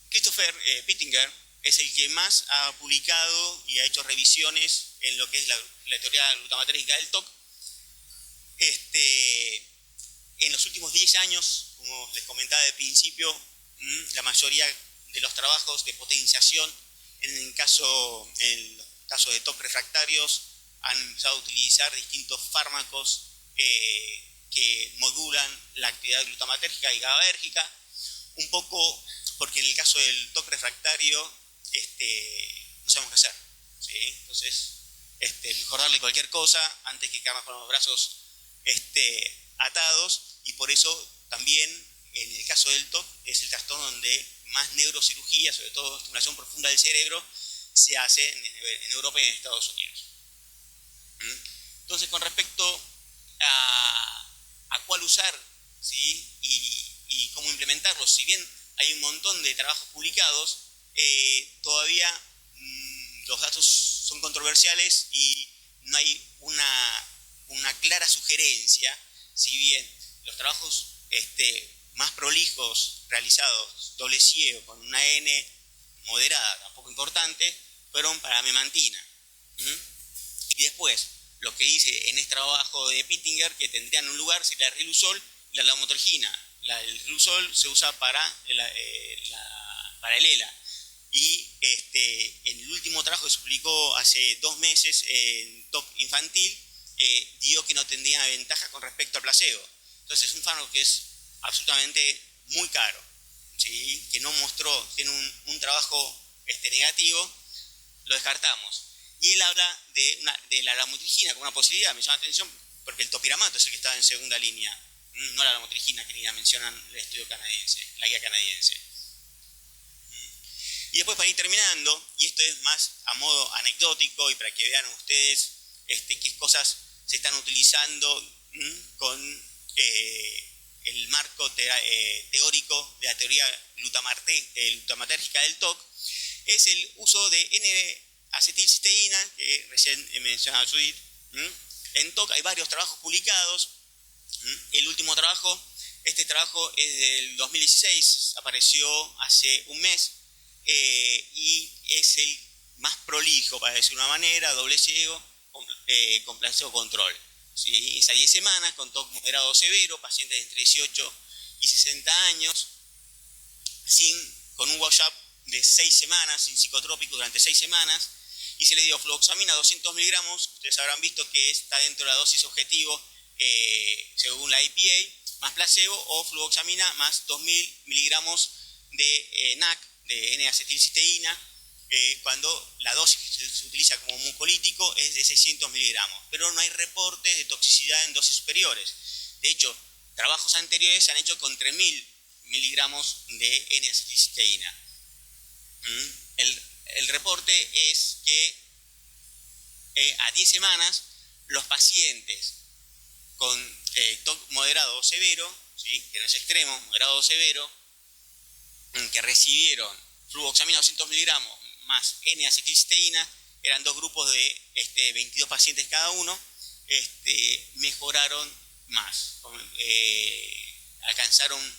Christopher Pittinger es el que más ha publicado y ha hecho revisiones en lo que es la teoría glutamatérgica del TOC. En los últimos 10 años, como les comentaba al principio, la mayoría de los trabajos de potenciación en los casos de TOC refractarios han empezado a utilizar distintos fármacos que modulan la actividad glutamatérgica y GABAérgica, un poco porque en el caso del TOC refractario no sabemos qué hacer, ¿sí? Entonces, mejor darle cualquier cosa antes que quedarnos con los brazos atados, y por eso también en el caso del TOC es el trastorno donde más neurocirugía, sobre todo estimulación profunda del cerebro, se hace en Europa y en Estados Unidos. Entonces, con respecto a cuál usar, ¿sí? y cómo implementarlo, si bien hay un montón de trabajos publicados, todavía los datos son controversiales y no hay una clara sugerencia, si bien los trabajos más prolijos realizados, doble ciego, con una N moderada, tampoco importante, fueron para memantina. Y después, lo que dice en este trabajo de Pittinger, que tendrían un lugar, sería el riluzol y la lamotrigina. El riluzol se usa para el ELA. Y en el último trabajo que se publicó hace 2 meses en TOC infantil, dio que no tendría ventaja con respecto al placebo. Entonces es un fármaco que es absolutamente muy caro, ¿sí? Que no mostró, tiene un trabajo negativo, lo descartamos. Y él habla de la lamotrigina como una posibilidad. Me llama la atención porque el topiramato es el que estaba en segunda línea, no la lamotrigina que ni la mencionan en el estudio canadiense, la guía canadiense. Y después, para ir terminando, y esto es más a modo anecdótico y para que vean ustedes qué cosas se están utilizando con el marco teórico de la teoría glutamatérgica del TOC, es el uso de N-acetilcisteína, que recién mencionaba Judith. En TOC hay varios trabajos publicados. El último trabajo, este trabajo es del 2016, apareció hace un mes, y es el más prolijo, para decir de una manera, doble ciego, con placebo control. ¿Sí? Es a 10 semanas, con TOC moderado o severo, pacientes de entre 18 y 60 años, con un wash-up de 6 semanas, sin psicotrópicos durante 6 semanas, y se le dio fluvoxamina 200 miligramos, ustedes habrán visto que está dentro de la dosis objetivo según la EPA, más placebo, o fluvoxamina más 2000 miligramos de NAC, de N-acetilcisteína, cuando la dosis que se utiliza como mucolítico es de 600 miligramos, pero no hay reportes de toxicidad en dosis superiores. De hecho, trabajos anteriores se han hecho con 3000 miligramos de N-acetilcisteína. El reporte es que a 10 semanas los pacientes con TOC moderado o severo, ¿sí? Que no es extremo, moderado o severo, que recibieron fluvoxamina 200 miligramos más N-acetilcisteína, eran 2 grupos de 22 pacientes cada uno, mejoraron más, alcanzaron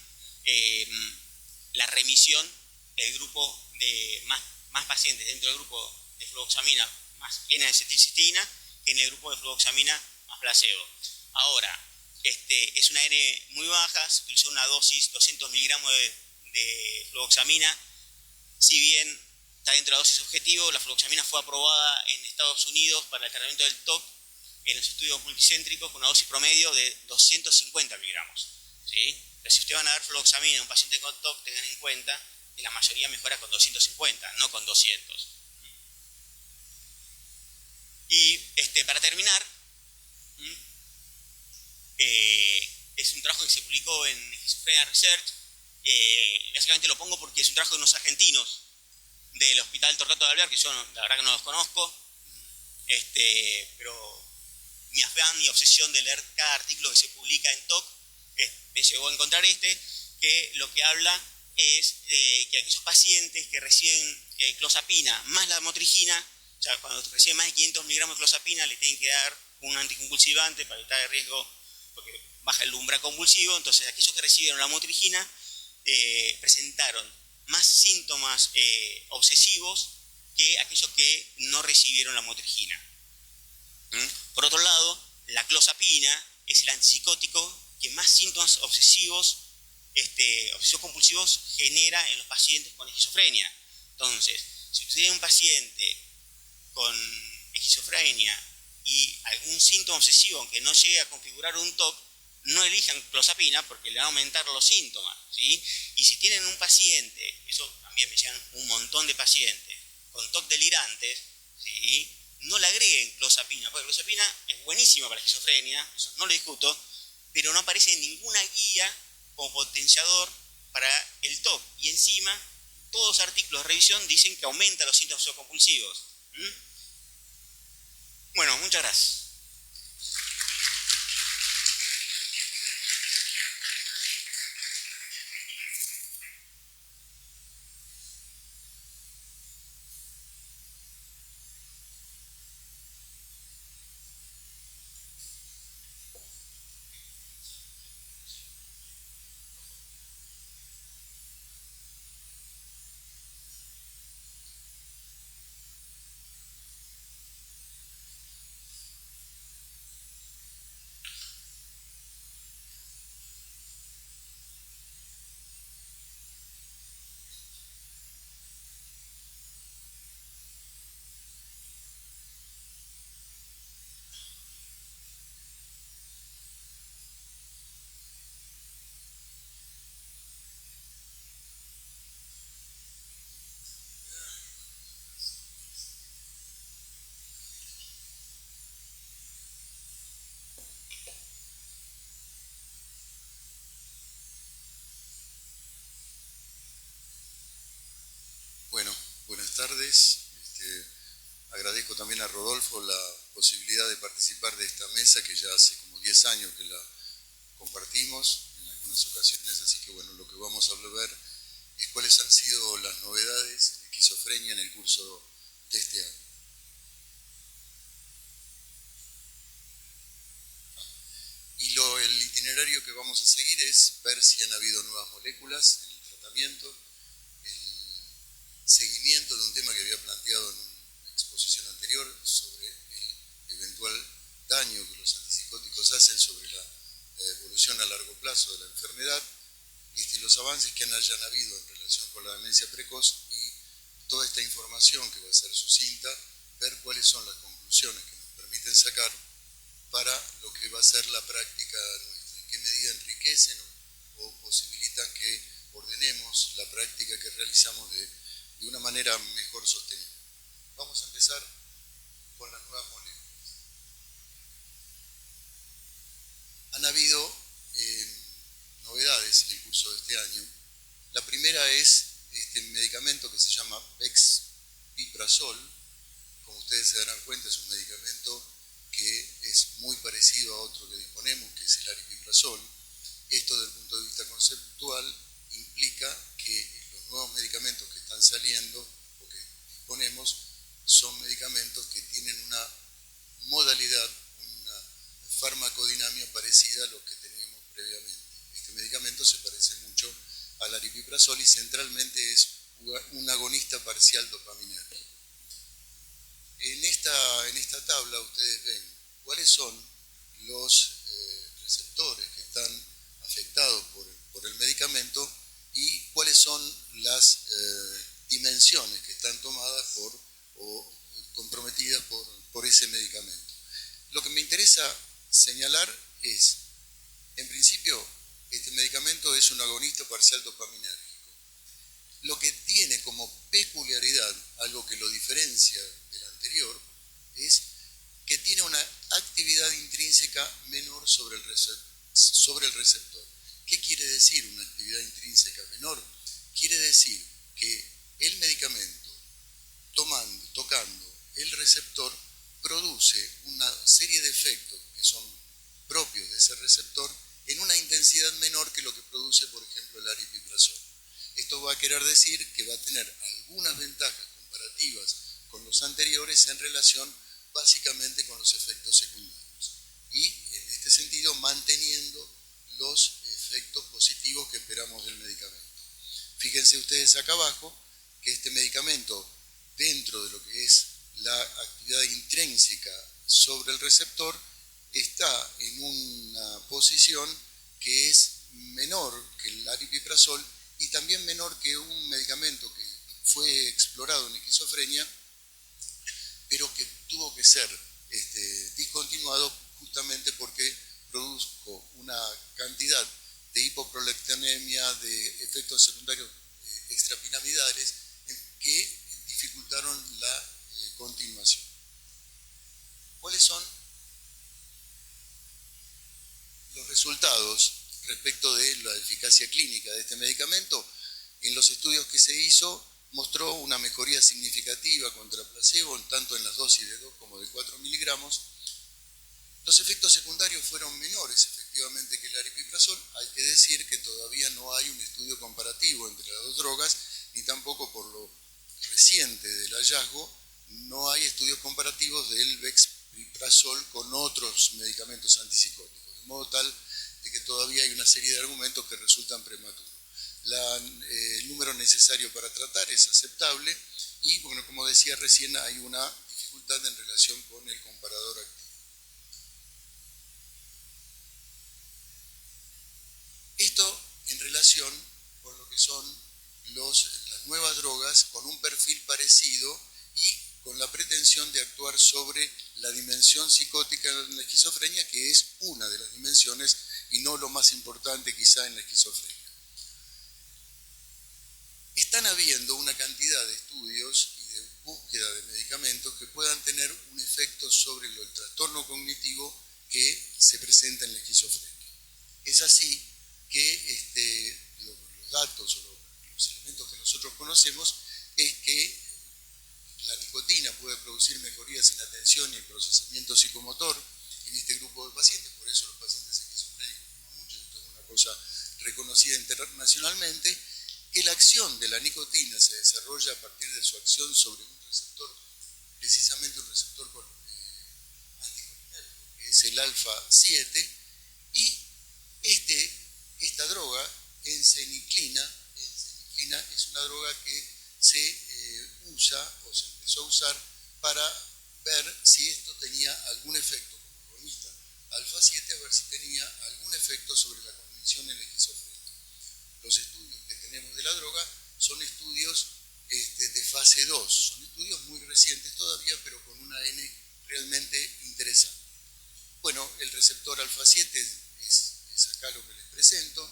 la remisión el grupo de más pacientes dentro del grupo de fluvoxamina más N-acetilcisteína que en el grupo de fluvoxamina más placebo. Ahora, es una N muy baja, se utilizó una dosis 200 miligramos de fluvoxamina. Si bien está dentro de la dosis objetivo, la fluvoxamina fue aprobada en Estados Unidos para el tratamiento del TOC en los estudios multicéntricos con una dosis promedio de 250 miligramos. ¿Sí? Pero si ustedes van a dar fluvoxamina a un paciente con TOC, tengan en cuenta que la mayoría mejora con 250, no con 200. Y para terminar, es un trabajo que se publicó en Schizophrenia Research. Básicamente lo pongo porque es un trabajo de unos argentinos del Hospital Torquato de Alvear, que yo la verdad que no los conozco, pero mi afán, mi obsesión de leer cada artículo que se publica en TOC me llevó a encontrar que lo que habla es de que aquellos pacientes que reciben clozapina más la motrigina, o sea, cuando reciben más de 500 miligramos de clozapina le tienen que dar un anticonvulsivante para evitar el riesgo, porque baja el umbral convulsivo. Entonces aquellos que recibieron la motrigina presentaron más síntomas obsesivos que aquellos que no recibieron la motrigina. Por otro lado, la clozapina es el antipsicótico que más síntomas obsesivos compulsivos genera en los pacientes con esquizofrenia. Entonces, si usted tiene un paciente con esquizofrenia y algún síntoma obsesivo, aunque no llegue a configurar un TOC, no elijan clozapina porque le van a aumentar los síntomas, ¿sí? Y si tienen un paciente, eso también me llegan un montón de pacientes, con TOC delirantes, ¿sí? No le agreguen clozapina, porque clozapina es buenísima para la esquizofrenia, eso no lo discuto, pero no aparece en ninguna guía como potenciador para el TOC. Y encima, todos los artículos de revisión dicen que aumenta los síntomas compulsivos. Bueno, muchas gracias. Bueno, buenas tardes. Agradezco también a Rodolfo la posibilidad de participar de esta mesa que ya hace como 10 años que la compartimos en algunas ocasiones, así que bueno, lo que vamos a ver es cuáles han sido las novedades en esquizofrenia en el curso de este año. Y el itinerario que vamos a seguir es ver si han habido nuevas moléculas en el tratamiento, seguimiento de un tema que había planteado en una exposición anterior sobre el eventual daño que los antipsicóticos hacen sobre la evolución a largo plazo de la enfermedad, los avances que hayan habido en relación con la demencia precoz y toda esta información que va a ser sucinta, ver cuáles son las conclusiones que nos permiten sacar para lo que va a ser la práctica nuestra, en qué medida enriquecen o posibilitan que ordenemos la práctica que realizamos de una manera mejor sostenida. Vamos a empezar con las nuevas moléculas. Han habido novedades en el curso de este año. La primera es este medicamento que se llama Pexpiprazol. Como ustedes se darán cuenta, es un medicamento que es muy parecido a otro que disponemos, que es el aripiprazol. Esto, desde el punto de vista conceptual, implica que los nuevos medicamentos que están saliendo o que disponemos son medicamentos que tienen una modalidad, una farmacodinámica parecida a los que teníamos previamente. Este medicamento se parece mucho al aripiprazol y centralmente es un agonista parcial dopaminérgico. En esta tabla ustedes ven cuáles son los receptores que están afectados por el medicamento y cuáles son las dimensiones que están tomadas o comprometidas por ese medicamento. Lo que me interesa señalar es, en principio, este medicamento es un agonista parcial dopaminérgico. Lo que tiene como peculiaridad, algo que lo diferencia del anterior, es que tiene una actividad intrínseca menor sobre el receptor. ¿Qué quiere decir una actividad intrínseca menor? Quiere decir que el medicamento, tocando el receptor, produce una serie de efectos que son propios de ese receptor en una intensidad menor que lo que produce, por ejemplo, el aripiprazol. Esto va a querer decir que va a tener algunas ventajas comparativas con los anteriores en relación básicamente con los efectos secundarios y en este sentido manteniendo los efectos positivos que esperamos del medicamento. Fíjense ustedes acá abajo que este medicamento, dentro de lo que es la actividad intrínseca sobre el receptor, está en una posición que es menor que el aripiprazol y también menor que un medicamento que fue explorado en esquizofrenia, pero que tuvo que ser discontinuado justamente porque produjo una cantidad de hipoprolactinemia, de efectos secundarios extrapiramidales que dificultaron la continuación. ¿Cuáles son los resultados respecto de la eficacia clínica de este medicamento? En los estudios que se hizo mostró una mejoría significativa contra placebo, tanto en las dosis de 2 como de 4 miligramos. Los efectos secundarios fueron menores efectivamente que el aripiprazol. Hay que decir que todavía no hay un estudio comparativo entre las dos drogas, ni tampoco por lo reciente del hallazgo, no hay estudios comparativos del bexpiprazol con otros medicamentos antipsicóticos, de modo tal de que todavía hay una serie de argumentos que resultan prematuros. El número necesario para tratar es aceptable y, bueno, como decía recién, hay una dificultad en relación con el comparador activo. Esto en relación con lo que son las nuevas drogas con un perfil parecido y con la pretensión de actuar sobre la dimensión psicótica en la esquizofrenia, que es una de las dimensiones y no lo más importante quizá en la esquizofrenia. Están habiendo una cantidad de estudios y de búsqueda de medicamentos que puedan tener un efecto sobre el trastorno cognitivo que se presenta en la esquizofrenia. Es así que los datos o los elementos que nosotros conocemos es que la nicotina puede producir mejorías en la atención y el procesamiento psicomotor en este grupo de pacientes, por eso los pacientes esquizofrénicos fuman mucho, esto es una cosa reconocida internacionalmente, que la acción de la nicotina se desarrolla a partir de su acción sobre un receptor, precisamente un receptor anticolinérgico, que es el alfa-7, y esta droga, enceniclina, es una droga que se usa o se empezó a usar para ver si esto tenía algún efecto como agonista alfa-7, a ver si tenía algún efecto sobre la cognición en la esquizofrenia. Los estudios que tenemos de la droga son estudios de fase 2, son estudios muy recientes todavía, pero con una N realmente interesante. Bueno, el receptor alfa-7 es acá lo que les presento.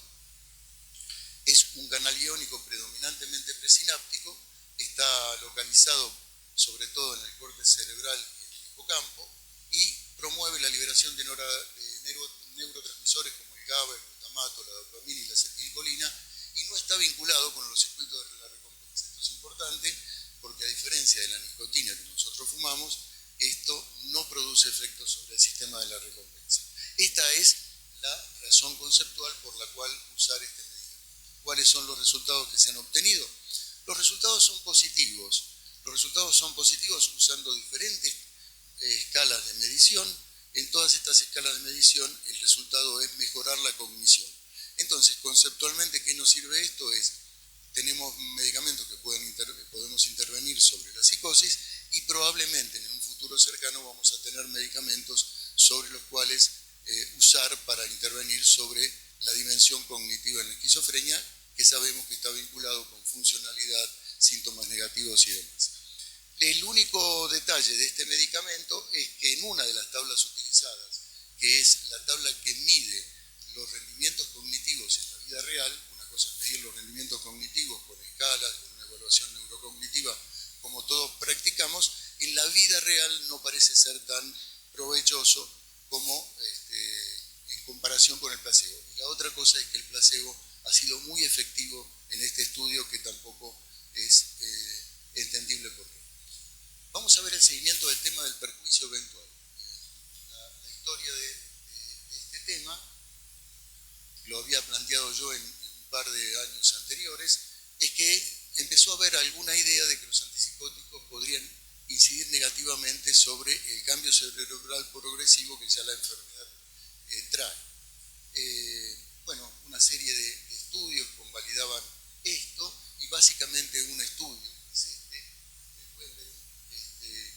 Es un canal iónico predominantemente presináptico, está localizado sobre todo en el córtex cerebral y en el hipocampo y promueve la liberación de neurotransmisores como el GABA, el glutamato, la dopamina y la acetilcolina y no está vinculado con los circuitos de la recompensa. Esto es importante porque a diferencia de la nicotina que nosotros fumamos, esto no produce efectos sobre el sistema de la recompensa. Esta es la razón conceptual por la cual usar este medicamento. ¿Cuáles son los resultados que se han obtenido? Los resultados son positivos. Los resultados son positivos usando diferentes escalas de medición. En todas estas escalas de medición el resultado es mejorar la cognición. Entonces, conceptualmente, ¿qué nos sirve esto? Tenemos medicamentos que podemos intervenir sobre la psicosis y probablemente en un futuro cercano vamos a tener medicamentos sobre los cuales usar para intervenir sobre la dimensión cognitiva en la esquizofrenia, que sabemos que está vinculado con funcionalidad, síntomas negativos y demás. El único detalle de este medicamento es que en una de las tablas utilizadas, que es la tabla que mide los rendimientos cognitivos en la vida real, una cosa es medir los rendimientos cognitivos con escalas, con una evaluación neurocognitiva, como todos practicamos, en la vida real no parece ser tan provechoso como en comparación con el placebo. Y la otra cosa es que el placebo ha sido muy efectivo en este estudio, que tampoco es entendible por qué. Vamos a ver el seguimiento del tema del perjuicio eventual. La historia de este tema, lo había planteado yo en un par de años anteriores, es que empezó a haber alguna idea de que los antipsicóticos podrían incidir negativamente sobre el cambio cerebral progresivo que ya la enfermedad trae. Bueno, una serie de estudios convalidaban esto, y básicamente un estudio, es de Weber, en el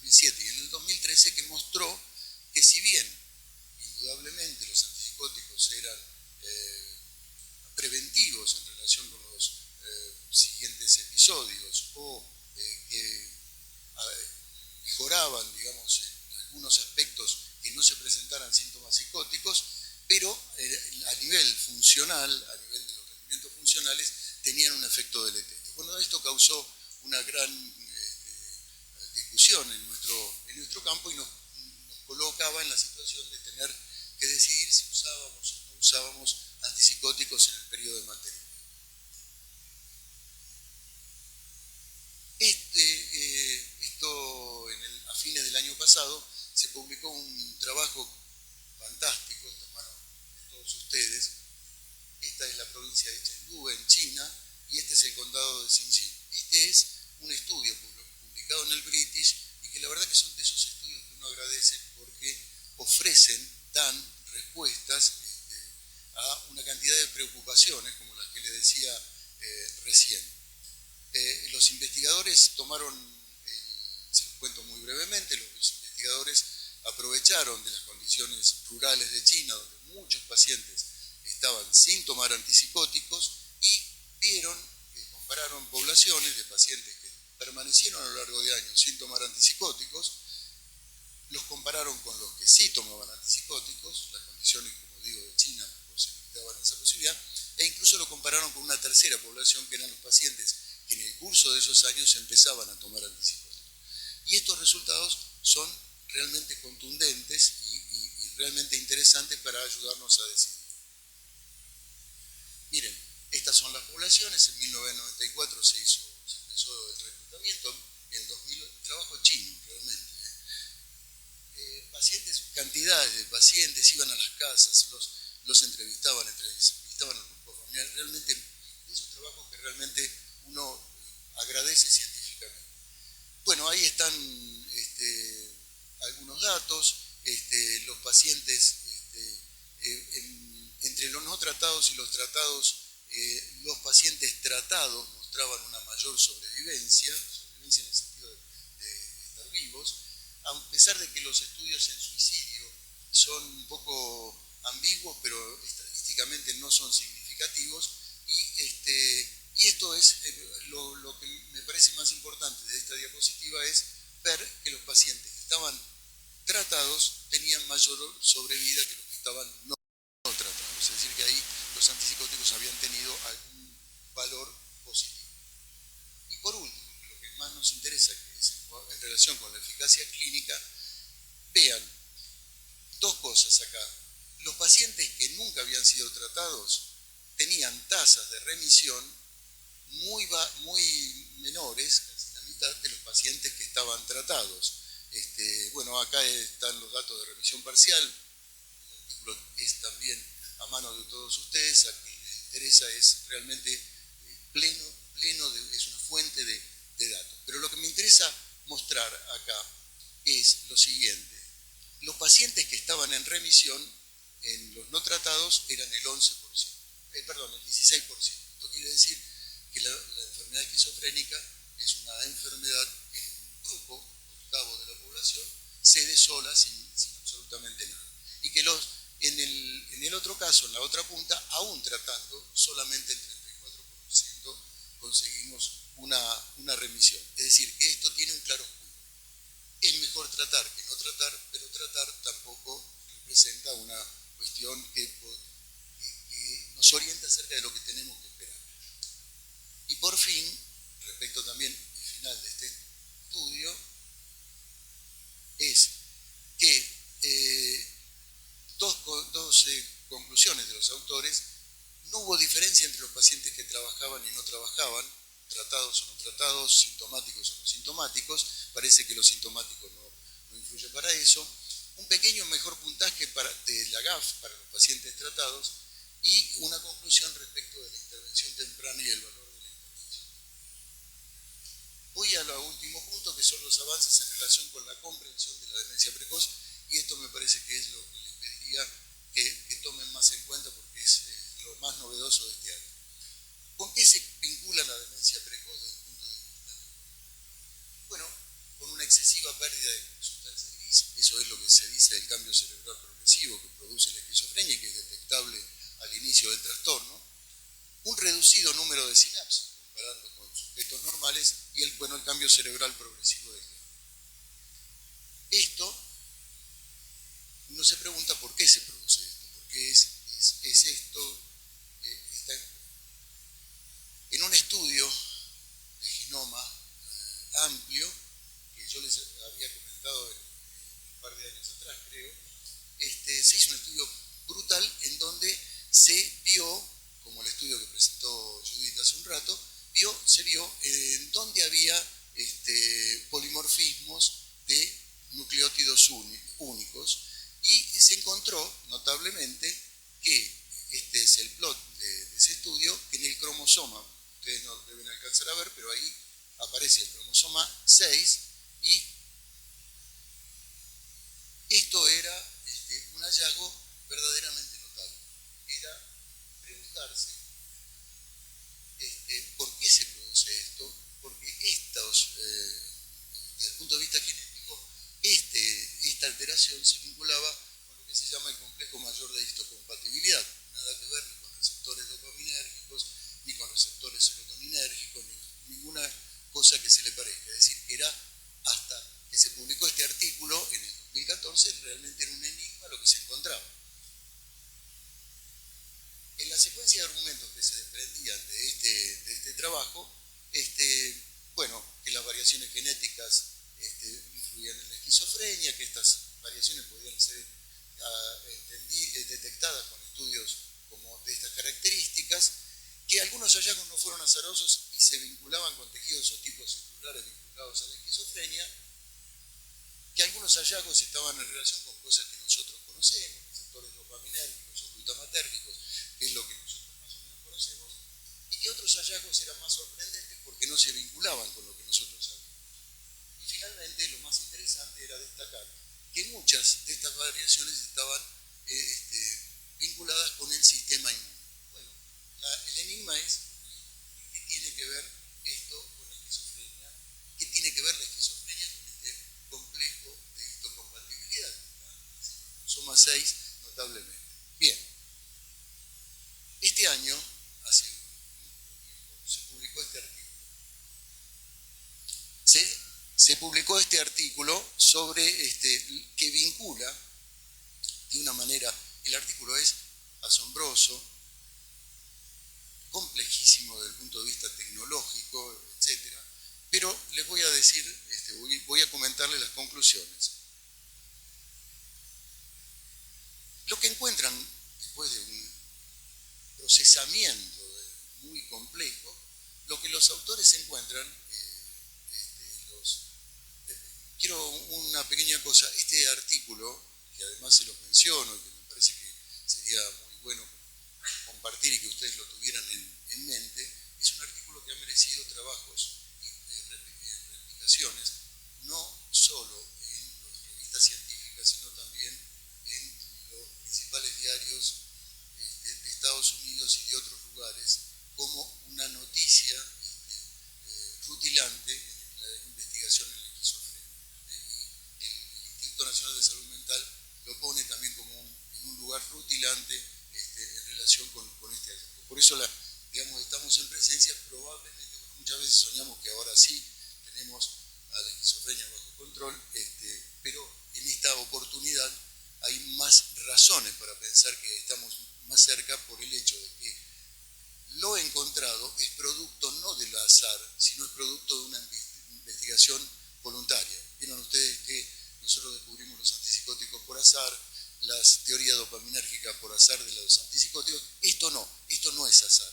2007 y en el 2013, que mostró que si bien indudablemente los antipsicóticos eran preventivos en relación con los siguientes episodios, o que mejoraban, digamos, en algunos aspectos que no se presentaran síntomas psicóticos, pero a nivel funcional, a nivel de los rendimientos funcionales, tenían un efecto deleterio. Bueno, esto causó una gran discusión en nuestro campo, y nos colocaba en la situación de tener que decidir si usábamos o no usábamos antipsicóticos en el periodo de mantenimiento. Esto a fines del año pasado se publicó un trabajo fantástico, en manos de todos ustedes. Esta es la provincia de Chengdu, en China, y este es el condado de Xinjiang. Este es un estudio publicado en el British, y que la verdad que son de esos estudios que uno agradece, porque dan respuestas a una cantidad de preocupaciones como las que le decía recién. Los investigadores tomaron, se los cuento muy brevemente, los investigadores aprovecharon de las condiciones rurales de China, donde muchos pacientes estaban sin tomar antipsicóticos, y compararon poblaciones de pacientes que permanecieron a lo largo de años sin tomar antipsicóticos, los compararon con los que sí tomaban antipsicóticos, las condiciones, como digo, de China posibilitaban esa posibilidad, e incluso lo compararon con una tercera población, que eran los pacientes que en el curso de esos años empezaban a tomar antipsicóticos. Y estos resultados son realmente contundentes y realmente interesantes para ayudarnos a decidir. Miren, estas son las poblaciones. En 1994 se empezó el reclutamiento, en el 2000, trabajo chino realmente. Cantidades de pacientes iban a las casas, los entrevistaban a los grupos familiares. Realmente, esos trabajos que realmente uno agradece científicamente. Bueno, ahí están algunos datos. Los pacientes, entre los no tratados y los tratados, los pacientes tratados mostraban una mayor sobrevivencia en el sentido de estar vivos, a pesar de que los estudios en suicidio son un poco ambiguos, pero estadísticamente no son significativos, y esto es lo que me parece más importante de esta diapositiva, es ver que los pacientes que estaban tratados tenían mayor sobrevida que los que estaban no tratados, es decir, que ahí los antipsicóticos habían tenido algún valor positivo. Y por último, lo que más nos interesa, que es en relación con la eficacia clínica, vean dos cosas acá. Los pacientes que nunca habían sido tratados tenían tasas de remisión muy menores, casi la mitad de los pacientes que estaban tratados. Bueno, acá están los datos de remisión parcial. El artículo es también a mano de todos ustedes. A quien les interesa es realmente pleno es una fuente de datos. Pero lo que me interesa mostrar acá es lo siguiente. Los pacientes que estaban en remisión en los no tratados eran el 16%. Esto quiere decir que la enfermedad esquizofrénica es una enfermedad que en un grupo octavo de la población cede sola sin absolutamente nada. Y que en el otro caso, en la otra punta, aún tratando, solamente el 34% conseguimos una remisión. Es decir, que esto tiene un claro oscuro. Es mejor tratar que no tratar, pero tratar tampoco representa una cuestión que nos orienta acerca de lo que tenemos que esperar. Y por fin, respecto también al final de este estudio, es conclusiones de los autores, no hubo diferencia entre los pacientes que trabajaban y no trabajaban, tratados o no tratados, sintomáticos o no sintomáticos. Parece que los sintomáticos no influyen para eso. Un pequeño mejor puntaje de la GAF para los pacientes tratados y una conclusión respecto de la intervención temprana y el valor de la intervención. Voy a los últimos puntos, que son los avances en relación con la comprensión de la demencia precoz, y esto me parece que es lo que les pediría que tomen más en cuenta porque es lo más novedoso de este año. ¿Con qué se vincula la demencia precoz desde el punto de vista? Bueno, con una excesiva pérdida de sustancia gris. Eso es lo que se dice del cambio cerebral progresivo que produce la esquizofrenia y que es detectable al inicio del trastorno. Un reducido número de sinapsis, comparando con sujetos normales, y el cambio cerebral progresivo del GAF. Esto, uno se pregunta por qué se produce esto, por qué es esto. Está en un estudio de genoma amplio, que yo les había comentado un par de años atrás, creo, se hizo un estudio brutal en donde se vio, como el estudio que presentó Judith hace un rato, se vio en donde había polimorfismos de nucleótidos únicos, y se encontró notablemente que este es el plot de ese estudio, que en el cromosoma, ustedes no deben alcanzar a ver, pero ahí aparece el cromosoma 6, y esto era un hallazgo verdaderamente notable. Era preguntarse por qué se produce esto, porque desde el punto de vista genético, esta alteración se vinculaba con lo que se llama el complejo mayor de histocompatibilidad. Nada que ver ni con receptores dopaminérgicos, ni con receptores serotoninérgicos, ni ninguna cosa que se le parezca. Es decir, que era hasta que se publicó este artículo en el 2014, realmente era un enigma lo que se encontraba. En la secuencia de argumentos que se desprendían de este trabajo, que las variaciones genéticas influían en la esquizofrenia, que estas variaciones podían ser detectadas con estudios como de estas características, que algunos hallazgos no fueron azarosos y se vinculaban con tejidos o tipos celulares vinculados a la esquizofrenia, que algunos hallazgos estaban en relación con cosas que nosotros conocemos, receptores dopaminérgicos o glutamatérgicos, que es lo que nosotros más o menos conocemos, y que otros hallazgos eran más sorprendentes porque no se vinculaban con lo que nosotros sabíamos. Y finalmente, lo más interesante era destacar que muchas de estas variaciones estaban vinculadas con el sistema inmune. Bueno, el enigma es qué tiene que ver esto con la esquizofrenia, qué tiene que ver la esquizofrenia con este complejo de histocompatibilidad, soma 6 notablemente. Bien, este año, hace un tiempo, se publicó este artículo. Se publicó este artículo sobre que vincula de una manera, el artículo es asombroso, complejísimo desde el punto de vista tecnológico, etc. Pero les voy a decir, voy a comentarles las conclusiones. Lo que encuentran después de un procesamiento muy complejo, lo que los autores encuentran, quiero una pequeña cosa, este artículo, que además se los menciono y que me parece que sería muy bueno compartir y que ustedes lo tuvieran en mente, es un artículo que ha merecido trabajos y replicaciones, no solo en las revistas científicas, sino también en los principales diarios de Estados Unidos y de otros lugares, como una noticia rutilante en la investigación en la esquizofrenia. Y el Instituto Nacional de Salud Mental lo pone también como en un lugar rutilante en relación con este hallazgo. Por eso estamos en presencia, probablemente, porque muchas veces soñamos que ahora sí tenemos a la esquizofrenia bajo control, pero en esta oportunidad hay más razones para pensar que estamos más cerca por el hecho de que lo encontrado es producto no del azar, sino es producto de una investigación voluntaria. Vieron ustedes que nosotros descubrimos los antipsicóticos por azar, la teoría dopaminérgica por azar de los antipsicóticos. Esto no es azar.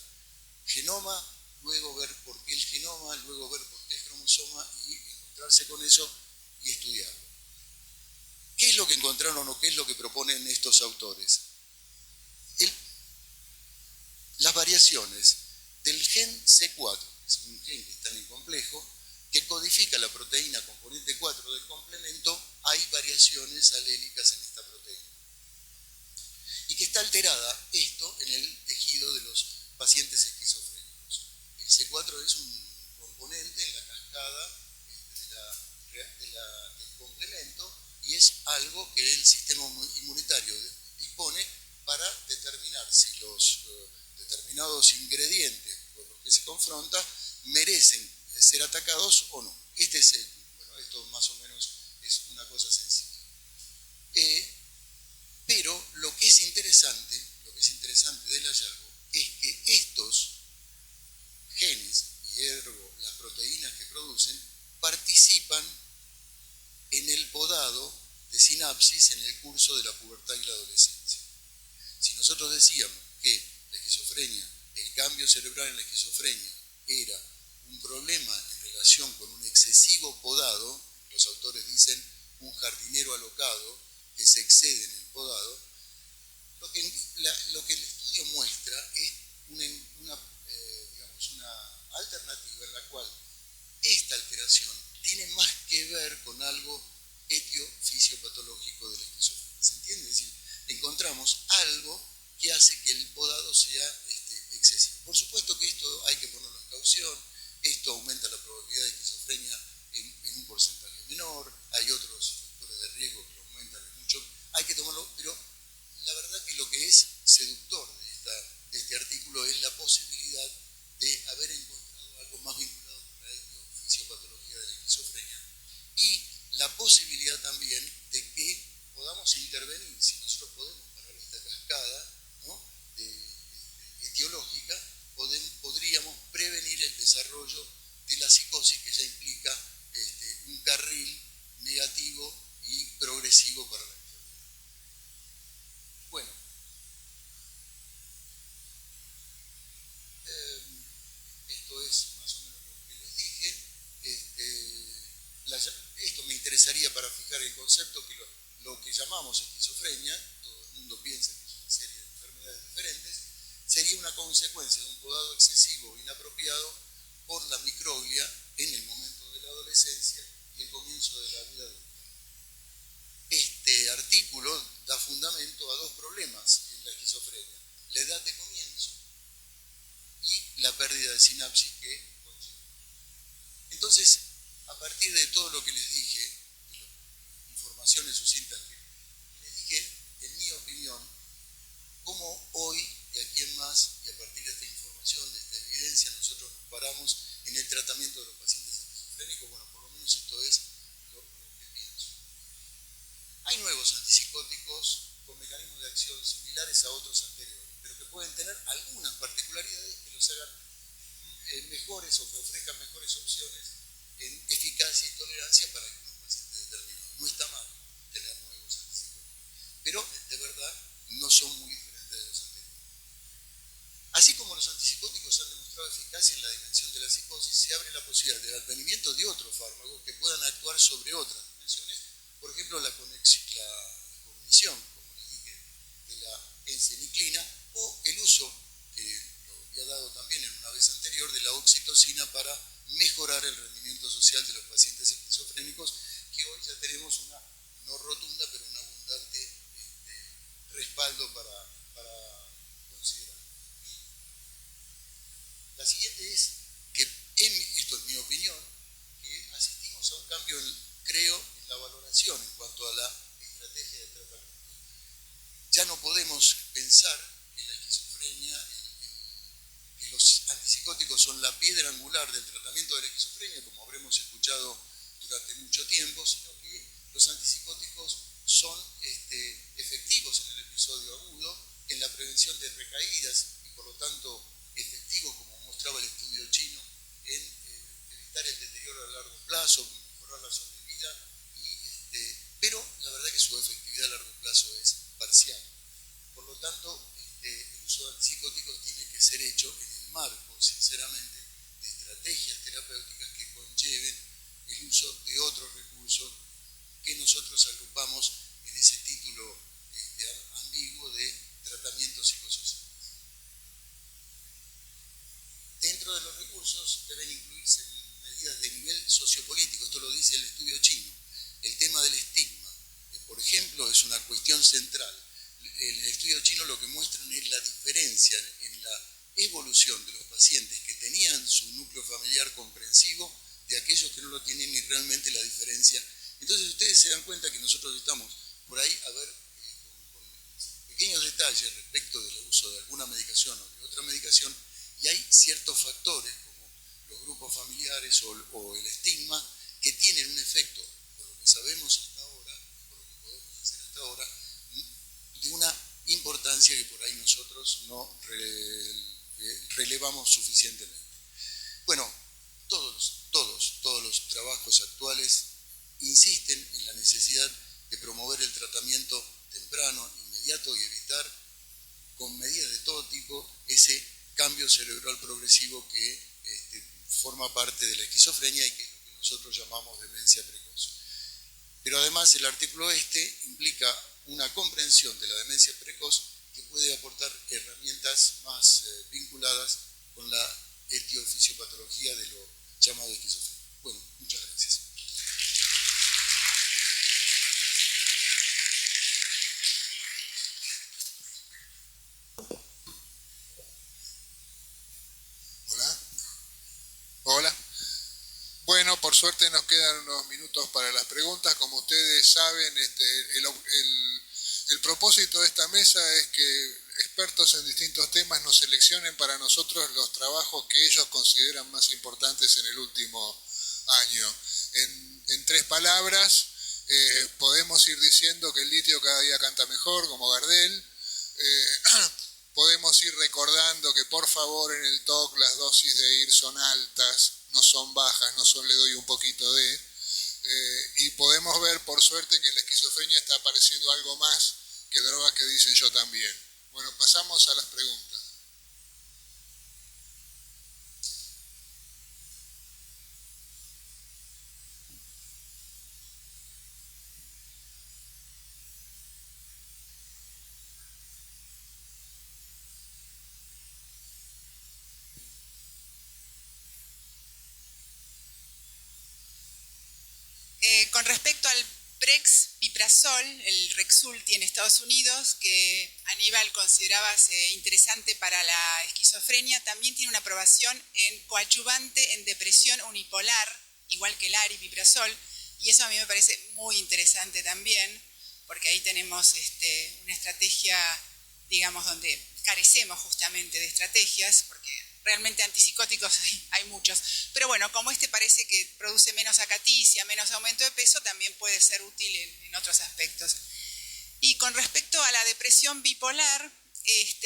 Genoma, luego ver por qué el genoma, luego ver por qué el cromosoma y encontrarse con eso y estudiarlo. ¿Qué es lo que encontraron o qué es lo que proponen estos autores? Las variaciones del gen C4, que es un gen que está en el complejo, que codifica la proteína componente 4 del complemento, hay variaciones alélicas en esta proteína. Y que está alterada esto en el tejido de los pacientes esquizofrénicos. El C4 es un componente en la cascada del complemento y es algo que el sistema inmunitario dispone para determinar si los determinados ingredientes con los que se confronta merecen ser atacados o no. Esto más o menos es una cosa sencilla. Pero lo que es interesante del hallazgo es que estos genes y ergo las proteínas que producen participan en el podado de sinapsis en el curso de la pubertad y la adolescencia. Si nosotros decíamos que la esquizofrenia, el cambio cerebral en la esquizofrenia era un problema en relación con un excesivo podado, los autores dicen un jardinero alocado que se excede en el podado, lo que el estudio muestra es una alternativa en la cual esta alteración tiene más que ver con algo etiofisiopatológico de la esquizofrenia. ¿Se entiende? Es decir, encontramos algo que hace que el podado sea excesivo. Por supuesto que esto hay que ponerlo en caución, esto aumenta la probabilidad de esquizofrenia en un porcentaje menor, hay otros factores de riesgo que lo aumentan mucho, hay que tomarlo, pero la verdad que lo que es seductor de este artículo es la posibilidad de haber encontrado algo más vinculado con la etiofisiopatología de la esquizofrenia y la posibilidad también de que podamos intervenir, si nosotros podemos parar esta cascada, ¿no?, etiológica, podríamos prevenir el desarrollo de la psicosis que ya implica un carril negativo y progresivo para la enfermedad. Bueno, esto es más o menos lo que les dije. Esto me interesaría para fijar el concepto que lo que llamamos esquizofrenia, todo el mundo piensa que es una serie de enfermedades diferentes, sería una consecuencia de un podado excesivo inapropiado por la microglia en el momento de la adolescencia y el comienzo de la vida adulta. Este artículo da fundamento a dos problemas en la esquizofrenia: la edad de comienzo y la pérdida de sinapsis que conlleva. Entonces, a partir de todo lo que les dije, de las informaciones sucintas que les dije, en mi opinión, cómo hoy, de aquí en más, y a partir de esta información, de esta evidencia, nosotros nos paramos en el tratamiento de los pacientes esquizofrénicos. Bueno, por lo menos esto es lo que pienso. Hay nuevos antipsicóticos con mecanismos de acción similares a otros anteriores, pero que pueden tener algunas particularidades que los hagan mejores o que ofrezcan mejores opciones en eficacia y tolerancia para algunos pacientes determinados. No está mal tener nuevos antipsicóticos, pero de verdad no son muy diferentes de los anteriores. Así como los antipsicóticos han demostrado eficacia en la dimensión de la psicosis, se abre la posibilidad del advenimiento de otros fármacos que puedan actuar sobre otras dimensiones, por ejemplo la cognición, como les dije, de la enceniclina, o el uso, que lo había dado también en una vez anterior, de la oxitocina para mejorar el rendimiento social de los pacientes esquizofrénicos, que hoy ya tenemos una, no rotunda, pero un abundante respaldo para considerar. La siguiente es que, esto es mi opinión, que asistimos a un cambio, creo, en la valoración en cuanto a la estrategia de tratamiento. Ya no podemos pensar que la esquizofrenia, que los antipsicóticos son la piedra angular del tratamiento de la esquizofrenia, como habremos escuchado durante mucho tiempo, sino que los antipsicóticos son efectivos en el episodio agudo, en la prevención de recaídas y por lo tanto efectivos, como mostraba el estudio chino, en evitar el deterioro a largo plazo, mejorar la sobrevida, pero la verdad que su efectividad a largo plazo es parcial. terapéuticas que conlleven el uso de otros recursos que nosotros agrupamos en ese título ambiguo de tratamiento psicosocial. Dentro de los recursos deben incluirse medidas de nivel sociopolítico, esto lo dice el estudio chino. El tema del estigma, por ejemplo, es una cuestión central. En el estudio chino lo que muestran es la diferencia en la evolución de los pacientes que tenían su núcleo familiar comprensivo de aquellos que no lo tienen, y realmente la diferencia. Entonces ustedes se dan cuenta que nosotros estamos por ahí a ver con pequeños detalles respecto del uso de alguna medicación o de otra medicación, y hay ciertos factores como los grupos familiares o el estigma que tienen un efecto, por lo que sabemos hasta ahora, por lo que podemos hacer hasta ahora, de una importancia que por ahí nosotros no relevamos suficientemente. Bueno, todos los trabajos actuales insisten en la necesidad de promover el tratamiento temprano, inmediato, y evitar con medidas de todo tipo ese cambio cerebral progresivo que forma parte de la esquizofrenia y que es lo que nosotros llamamos demencia precoz. Pero además el artículo implica una comprensión de la demencia precoz que puede aportar herramientas más vinculadas con la etiofisiopatología de lo llamado esquizofrenia. Bueno, muchas gracias. Hola. Bueno, por suerte nos quedan unos minutos para las preguntas. Como ustedes saben, el propósito de esta mesa es que expertos en distintos temas nos seleccionen para nosotros los trabajos que ellos consideran más importantes en el último año. En 3 palabras, podemos ir diciendo que el litio cada día canta mejor, como Gardel. Podemos ir recordando que por favor en el TOC las dosis de IR son altas, no son bajas, no son le doy un poquito de. Y podemos ver por suerte que en la esquizofrenia está apareciendo algo más que drogas que dicen yo también. Bueno, pasamos a las preguntas. Con respecto al Brexpiprazol, el Rexulti en Estados Unidos, que Aníbal consideraba interesante para la esquizofrenia, también tiene una aprobación en coadyuvante en depresión unipolar, igual que el aripiprazol, y eso a mí me parece muy interesante también, porque ahí tenemos una estrategia, digamos, donde carecemos justamente de estrategias, porque realmente antipsicóticos hay muchos. Pero bueno, como parece que produce menos acaticia, menos aumento de peso, también puede ser útil en otros aspectos. Y con respecto a la depresión bipolar,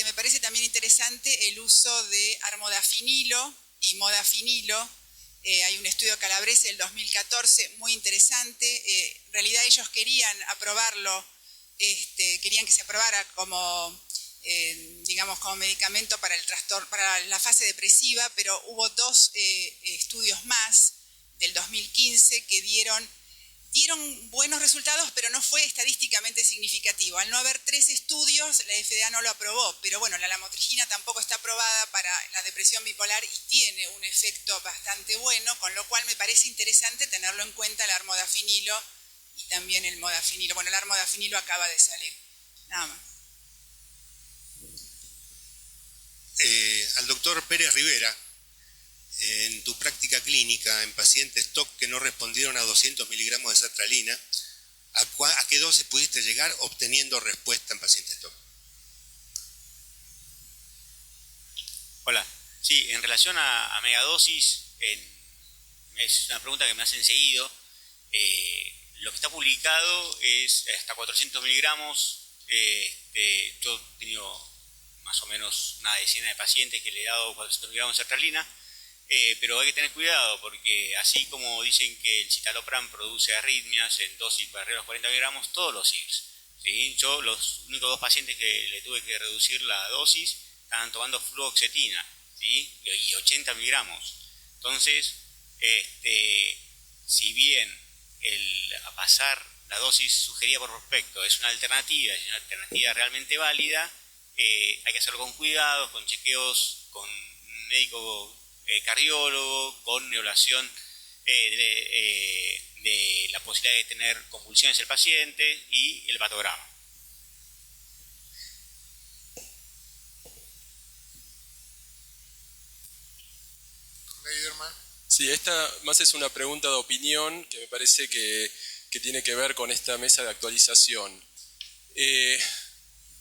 me parece también interesante el uso de armodafinilo y modafinilo. Hay un estudio calabrese del 2014 muy interesante. En realidad ellos querían aprobarlo, querían que se aprobara como digamos, como medicamento para el trastorno, para la fase depresiva, pero hubo 2 estudios más del 2015 que dieron buenos resultados, pero no fue estadísticamente significativo. Al no haber 3 estudios, la FDA no lo aprobó, pero bueno, la lamotrigina tampoco está aprobada para la depresión bipolar y tiene un efecto bastante bueno, con lo cual me parece interesante tenerlo en cuenta el armodafinilo y también el modafinilo. Bueno, el armodafinilo acaba de salir, nada más. Al doctor Pérez Rivera, en tu práctica clínica en pacientes TOC que no respondieron a 200 miligramos de sertralina, ¿a qué dosis pudiste llegar obteniendo respuesta en pacientes TOC? Hola, sí, en relación a megadosis, es una pregunta que me hacen seguido. Lo que está publicado es hasta 400 miligramos. Yo he tenido más o menos una decena de pacientes que le he dado 400 miligramos de sertralina, pero hay que tener cuidado porque así como dicen que el citalopram produce arritmias en dosis para arriba de los 40 miligramos, todos los IRS, ¿sí? Yo los únicos 2 pacientes que le tuve que reducir la dosis estaban tomando fluoxetina, ¿sí? Y 80 miligramos. Entonces, si bien a pasar la dosis sugerida por prospecto es una alternativa realmente válida, hay que hacerlo con cuidados, con chequeos, con un médico cardiólogo, con evaluación de la posibilidad de tener convulsiones el paciente y el hepatograma. Sí, esta más es una pregunta de opinión que me parece que tiene que ver con esta mesa de actualización.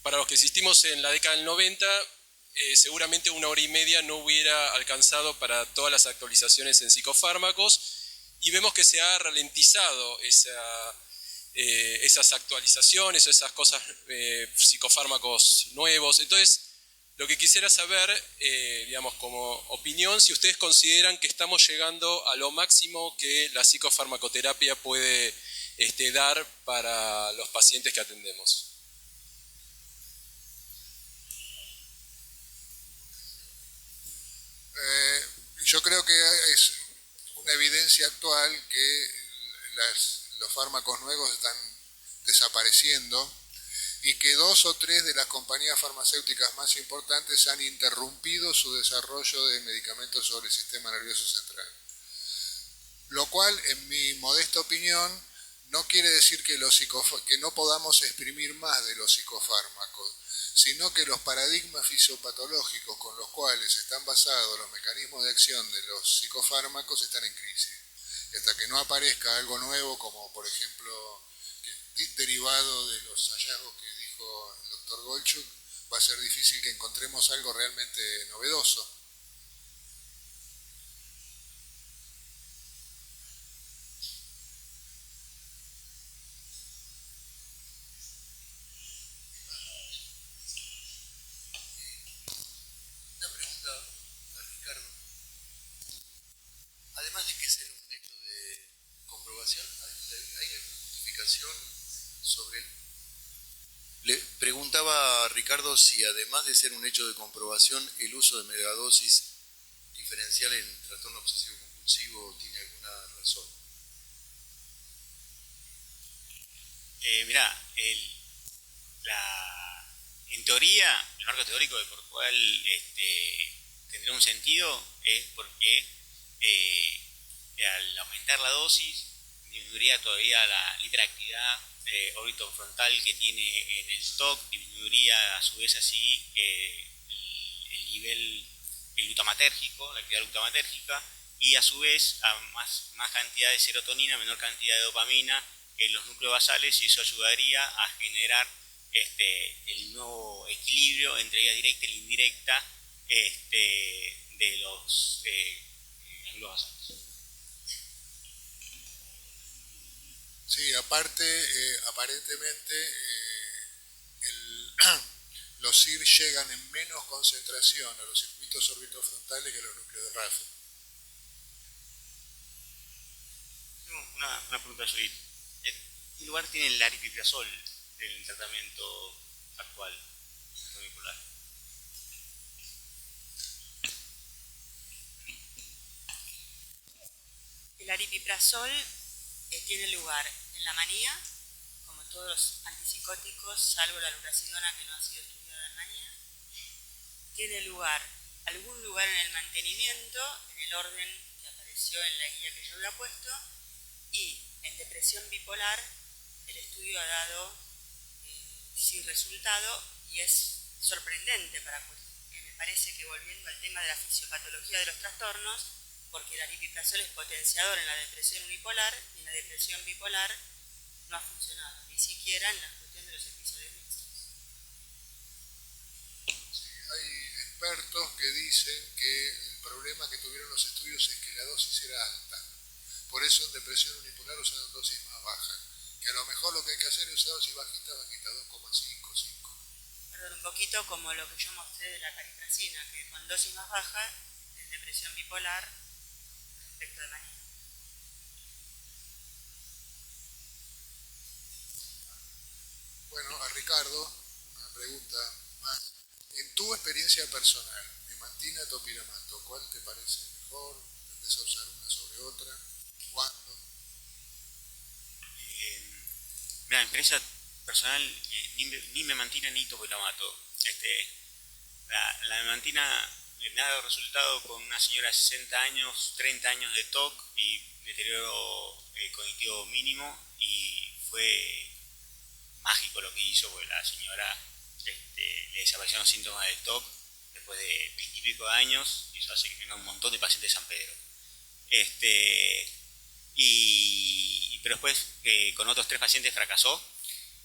Para los que existimos en la década del 90, seguramente 1 hora y media no hubiera alcanzado para todas las actualizaciones en psicofármacos, y vemos que se ha ralentizado esas actualizaciones o esas cosas, psicofármacos nuevos. Entonces, lo que quisiera saber, digamos, como opinión, si ustedes consideran que estamos llegando a lo máximo que la psicofarmacoterapia puede dar para los pacientes que atendemos. Yo creo que es una evidencia actual que los fármacos nuevos están desapareciendo y que 2 o 3 de las compañías farmacéuticas más importantes han interrumpido su desarrollo de medicamentos sobre el sistema nervioso central. Lo cual, en mi modesta opinión, no quiere decir que no podamos exprimir más de los psicofármacos, sino que los paradigmas fisiopatológicos con los cuales están basados los mecanismos de acción de los psicofármacos están en crisis. Y hasta que no aparezca algo nuevo, como por ejemplo, derivado de los hallazgos que dijo el doctor Golchuk, va a ser difícil que encontremos algo realmente novedoso. Una pregunta a Ricardo. Además de que ser un hecho de comprobación, ¿hay alguna justificación sobre él? Le preguntaba a Ricardo si además de ser un hecho de comprobación, el uso de megadosis diferencial en trastorno obsesivo compulsivo tiene alguna razón. Mirá, en teoría, el marco teórico por el cual tendría un sentido es porque al aumentar la dosis disminuiría todavía la hiperactividad órbito-frontal que tiene en el TOC, disminuiría a su vez así el nivel glutamatérgico, la actividad glutamatérgica, y a su vez a más cantidad de serotonina, menor cantidad de dopamina en los núcleos basales, y eso ayudaría a generar el nuevo equilibrio entre vía directa y indirecta de los núcleos basales. Sí, aparte, aparentemente los CIR llegan en menos concentración a los circuitos orbitofrontales que a los núcleos de RAF. Tengo una pregunta, Judith. ¿Qué lugar tiene el aripiprazol en el tratamiento actual molecular? El aripiprazol tiene lugar en la manía, como todos los antipsicóticos, salvo la lurasidona que no ha sido estudiada en manía. Tiene algún lugar en el mantenimiento, en el orden que apareció en la guía que yo había puesto, y en depresión bipolar el estudio ha dado sin resultado, y es sorprendente me parece que, volviendo al tema de la fisiopatología de los trastornos, porque el aripiprazol es potenciador en la depresión unipolar, y en la depresión bipolar no ha funcionado, ni siquiera en la cuestión de los episodios mixtos. Sí, hay expertos que dicen que el problema que tuvieron los estudios es que la dosis era alta. Por eso en depresión unipolar usaron dosis más bajas. Que a lo mejor lo que hay que hacer es usar dosis bajita, 2,5, 5. Perdón, un poquito como lo que yo mostré de la cariprasina, que con dosis más baja, en depresión bipolar, respecto de manía. Bueno, a Ricardo, una pregunta más. En tu experiencia personal, memantina, topiramato, ¿cuál te parece mejor? ¿Tendés a usar una sobre de otra? ¿Cuándo? Mira, mi experiencia personal, ni memantina ni topiramato. La memantina me ha dado resultado con una señora de 60 años, 30 años de TOC y deterioro cognitivo mínimo, y fue mágico lo que hizo, porque la señora le desaparecieron los síntomas del TOC después de 20 y pico de años, y eso hace que tenga un montón de pacientes de San Pedro. Pero después con otros 3 pacientes fracasó,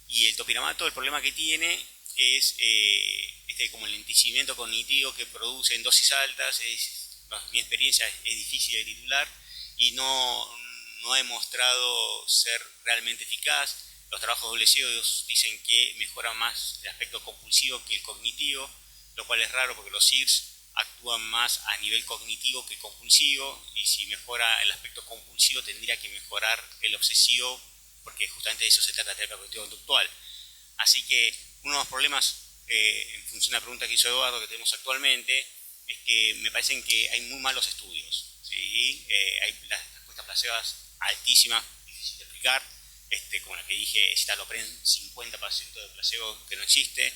y el topiramato, el problema que tiene es como el lenticimiento cognitivo que produce en dosis altas. Mi experiencia es difícil de titular y no ha demostrado ser realmente eficaz. Los trabajos doble ciegos dicen que mejora más el aspecto compulsivo que el cognitivo, lo cual es raro porque los SIRS actúan más a nivel cognitivo que compulsivo, y si mejora el aspecto compulsivo tendría que mejorar el obsesivo, porque justamente de eso se trata la terapia cognitivo-conductual. Así que uno de los problemas, en función de la pregunta que hizo Eduardo, que tenemos actualmente, es que me parecen que hay muy malos estudios, ¿sí? Hay las respuestas placebas altísimas, difícil de explicar, como la que dije, citalopram 50% de placebo que no existe,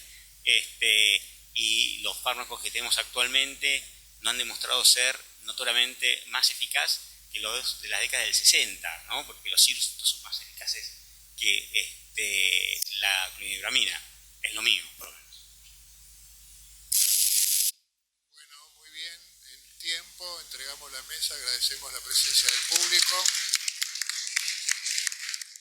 y los fármacos que tenemos actualmente no han demostrado ser notoriamente más eficaz que los de la década del 60, ¿no? Porque los SIRS son más eficaces que la clonidipramina, es lo mío, por lo menos. Bueno, muy bien, en tiempo, entregamos la mesa, agradecemos la presencia del público.